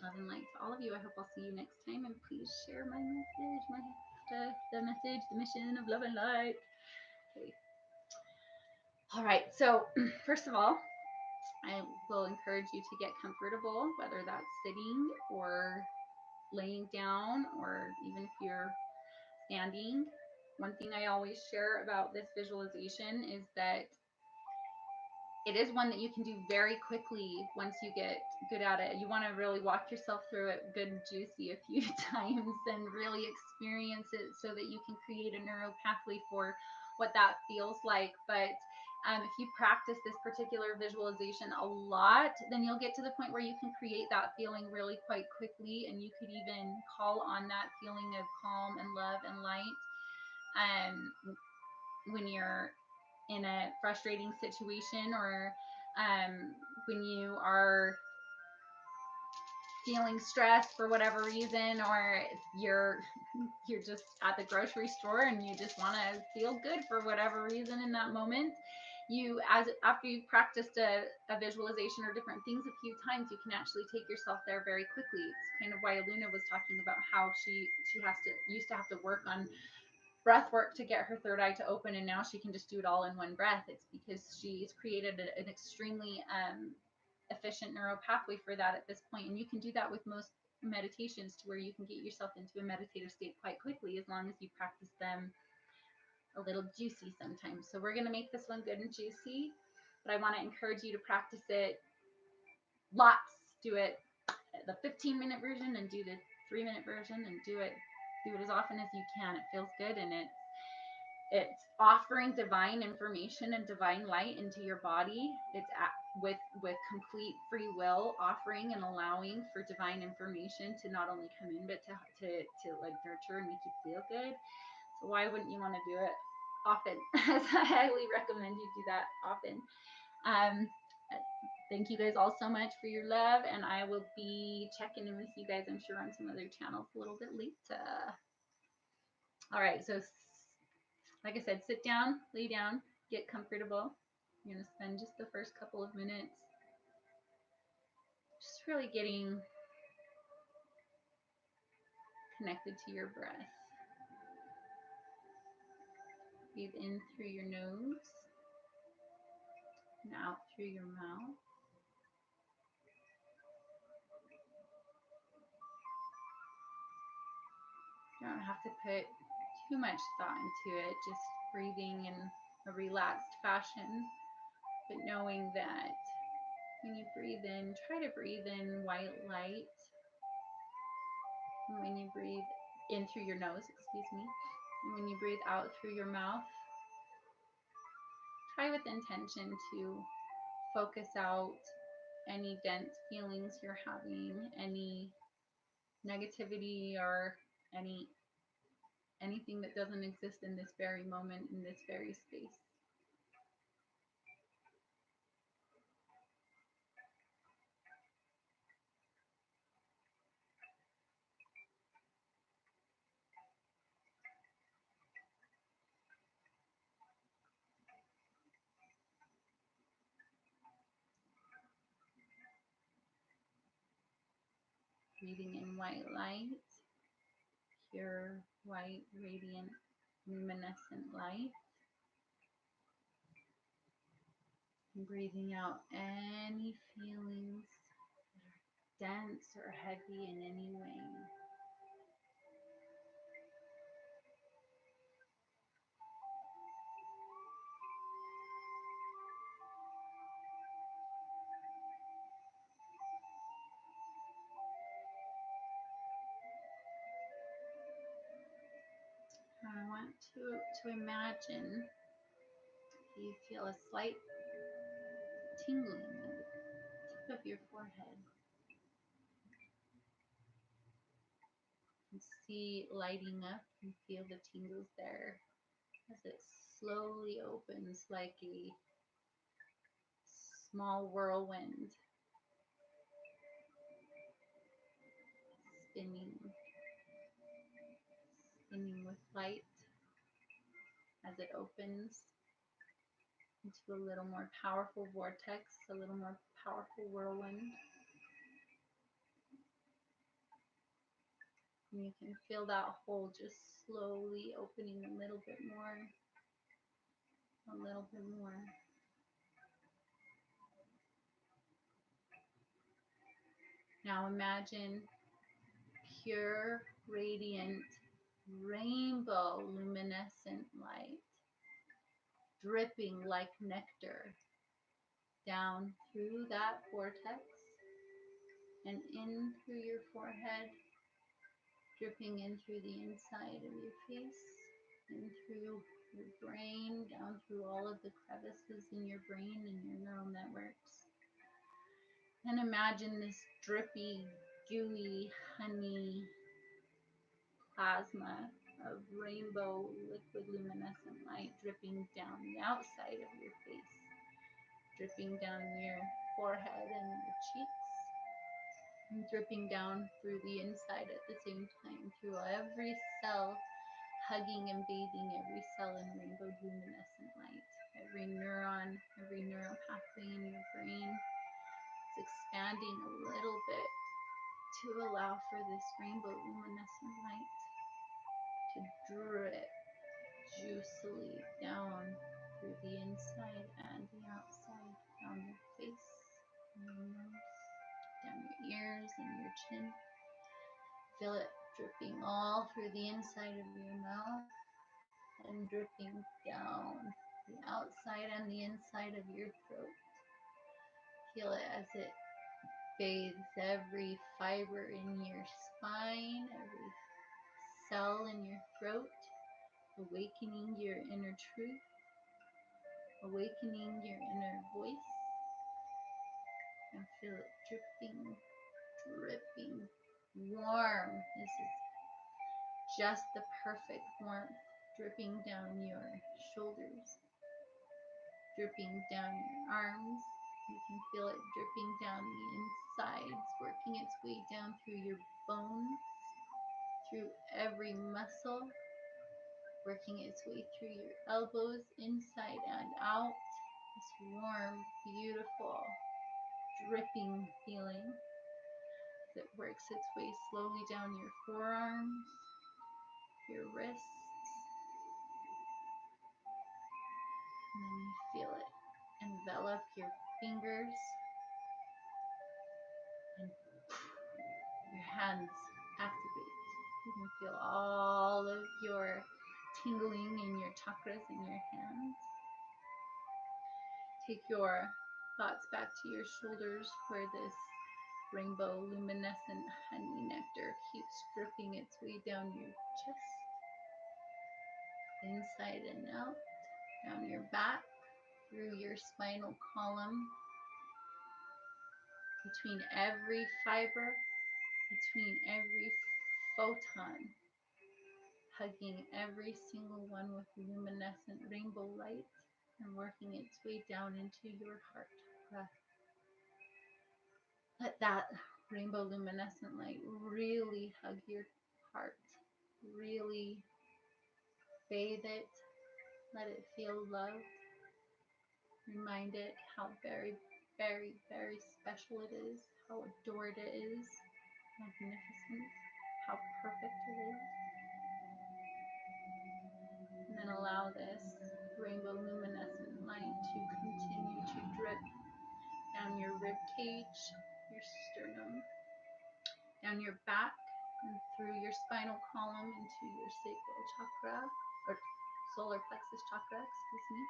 love and light to all of you. I hope I'll see you next time, and please share my message, the message, the mission of love and light. Okay. All right. So first of all, I will encourage you to get comfortable, whether that's sitting or laying down, or even if you're standing. One thing I always share about this visualization is that it is one that you can do very quickly once you get good at it. You want to really walk yourself through it good and juicy a few times and really experience it so that you can create a neural pathway for what that feels like. But if you practice this particular visualization a lot, then you'll get to the point where you can create that feeling really quite quickly, and you could even call on that feeling of calm and love and light when you're in a frustrating situation, or when you are feeling stressed for whatever reason, or you're just at the grocery store and you just want to feel good for whatever reason in that moment. after you've practiced a visualization or different things a few times, you can actually take yourself there very quickly. It's kind of why Aluna was talking about how she used to have to work on breath work to get her third eye to open, and now she can just do it all in one breath. It's because she's created an extremely efficient neural pathway for that at this point. And you can do that with most meditations, to where you can get yourself into a meditative state quite quickly, as long as you practice them a little juicy sometimes. So we're going to make this one good and juicy, but I want to encourage you to practice it lots. Do it the 15-minute version and do the 3-minute version, and do it as often as you can. It feels good, and it's offering divine information and divine light into your body. It's with complete free will, offering and allowing for divine information to not only come in, but to like nurture and make you feel good. So why wouldn't you want to do it often? I highly recommend you do that often. Thank you guys all so much for your love, and I will be checking in with you guys, I'm sure, on some other channels a little bit later. All right, so like I said, sit down, lay down, get comfortable. You're going to spend just the first couple of minutes just really getting connected to your breath. Breathe in through your nose and out through your mouth. You don't have to put too much thought into it, just breathing in a relaxed fashion, but knowing that when you breathe in, try to breathe in white light. And when you breathe in through your nose, and when you breathe out through your mouth, try with intention to focus out any dense feelings you're having, any negativity, or anything that doesn't exist in this very moment, in this very space. Breathing in white light, pure, white, radiant, luminescent light. And breathing out any feelings that are dense or heavy in any way. I want to imagine you feel a slight tingling at the tip of your forehead. And see it lighting up, and feel the tingles there as it slowly opens like a small whirlwind, spinning with light as it opens into a little more powerful vortex, a little more powerful whirlwind. And you can feel that hole just slowly opening a little bit more, a little bit more. Now imagine pure, radiant, rainbow luminescent light dripping like nectar down through that vortex and in through your forehead, dripping in through the inside of your face, in through your brain, down through all of the crevices in your brain and your neural networks. And imagine this drippy, dewy, honey plasma of rainbow liquid luminescent light dripping down the outside of your face, dripping down your forehead and your cheeks, and dripping down through the inside at the same time, through every cell, hugging and bathing every cell in rainbow luminescent light. Every every neuron, every neural pathway in your brain. It's expanding a little bit to allow for this rainbow luminescent light to drip juicily down through the inside and the outside, down your face, and your nose, down your ears and your chin. Feel it dripping all through the inside of your mouth and dripping down the outside and the inside of your throat. Feel it as it bathes every fiber in your spine, every cell in your throat, awakening your inner truth, awakening your inner voice, and feel it dripping, dripping, warm. This is just the perfect warmth, dripping down your shoulders, dripping down your arms. You can feel it dripping down the insides, working its way down through your bones, through every muscle, working its way through your elbows, inside and out. This warm, beautiful, dripping feeling that works its way slowly down your forearms, your wrists, and then you feel it envelop your fingers and your hands activate. You can feel all of your tingling in your chakras in your hands. Take your thoughts back to your shoulders where this rainbow luminescent honey nectar keeps dripping its way down your chest, inside and out, down your back, through your spinal column, between every fiber, between every photon, hugging every single one with luminescent rainbow light and working its way down into your heart chakra. Let that rainbow luminescent light really hug your heart, really bathe it, let it feel loved. Remind it how very, very, very special it is, how adored it is, magnificent, how perfect it is. And then allow this rainbow luminescent light to continue to drip down your rib cage, your sternum, down your back, and through your spinal column into your sacral chakra, or solar plexus chakra, excuse me.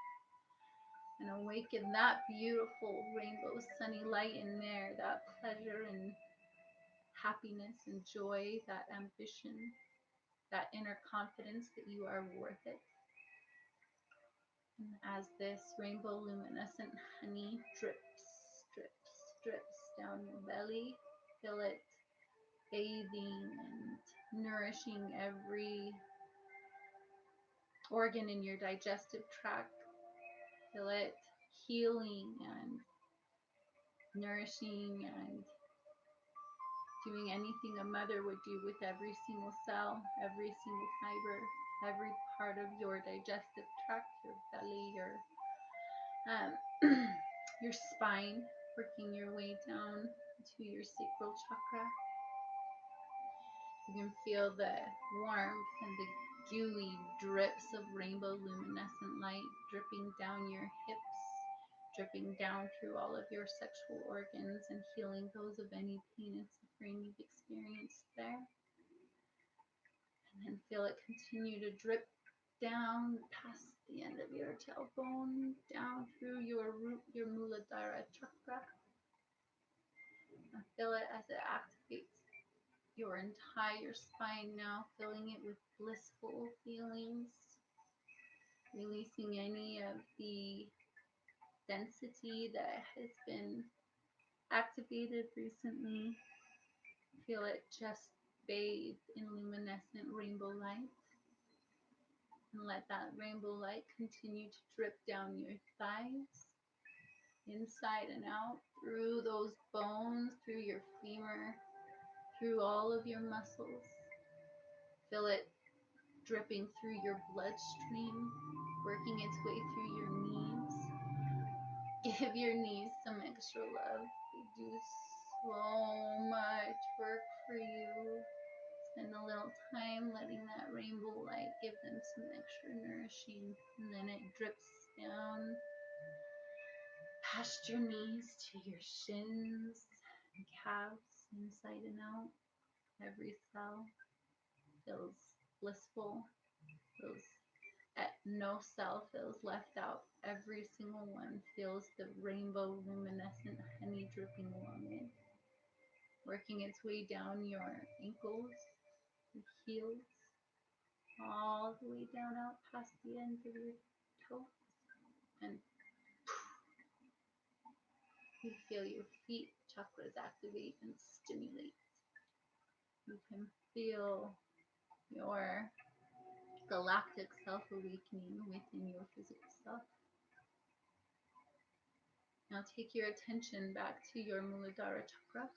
And awaken that beautiful rainbow sunny light in there, that pleasure and happiness and joy, that ambition, that inner confidence that you are worth it. And as this rainbow luminescent honey drips, drips, drips down your belly, feel it bathing and nourishing every organ in your digestive tract. Feel it healing and nourishing and doing anything a mother would do with every single cell, every single fiber, every part of your digestive tract, your belly, your spine, working your way down to your sacral chakra. You can feel the warmth and the dewy drips of rainbow luminescent light dripping down your hips, dripping down through all of your sexual organs and healing those of any pain and suffering you've experienced there. And then feel it continue to drip down past the end of your tailbone, down through your root, your Muladhara chakra. And feel it as it activates your entire spine now, filling it with blissful feelings, releasing any of the density that has been activated recently. Feel it just bathe in luminescent rainbow light. And let that rainbow light continue to drip down your thighs, inside and out, through those bones, through your femur, through all of your muscles. Feel it dripping through your bloodstream, working its way through your knees, Give your knees some extra love. They do so much work for you. Spend a little time letting that rainbow light give them some extra nourishing, and then it drips down past your knees to your shins and calves, inside and out. Every cell feels blissful, feels no cell feels left out. Every single one feels the rainbow luminescent honey dripping along it, working its way down your ankles, your heels, all the way down out past the ends of your toes. And you feel your feet chakras activate and stimulate. You can feel your galactic self-awakening within your physical self. Now take your attention back to your Muladhara chakra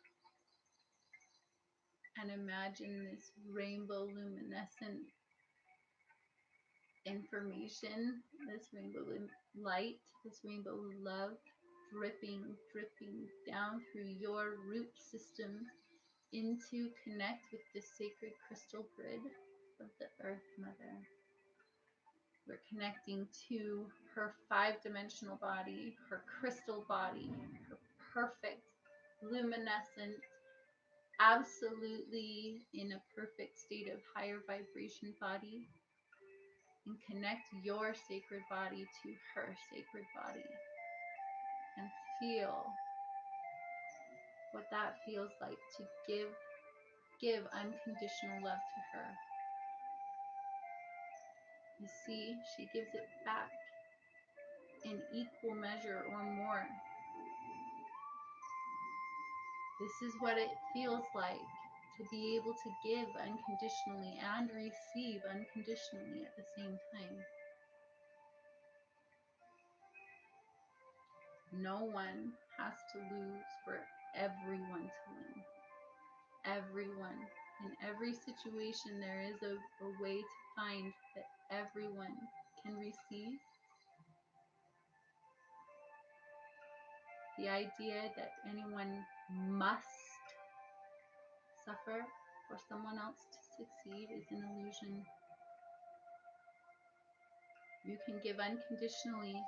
and imagine this rainbow luminescent information, this rainbow light, this rainbow love dripping down through your root system into connect with the sacred crystal grid of the Earth Mother. We're connecting to her 5-dimensional body, her crystal body, her perfect, luminescent, absolutely in a perfect state of higher vibration body, and connect your sacred body to her sacred body and feel what that feels like to give unconditional love to her. You see, she gives it back in equal measure or more. This is what it feels like to be able to give unconditionally and receive unconditionally at the same time. No one has to lose for everyone to win. Everyone. In every situation, there is a way to find that everyone can receive. The idea that anyone must suffer for someone else to succeed is an illusion. You can give unconditionally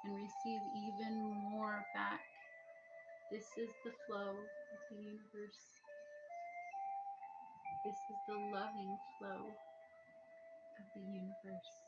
and receive even more back. This is the flow of the universe. This is the loving flow of the universe.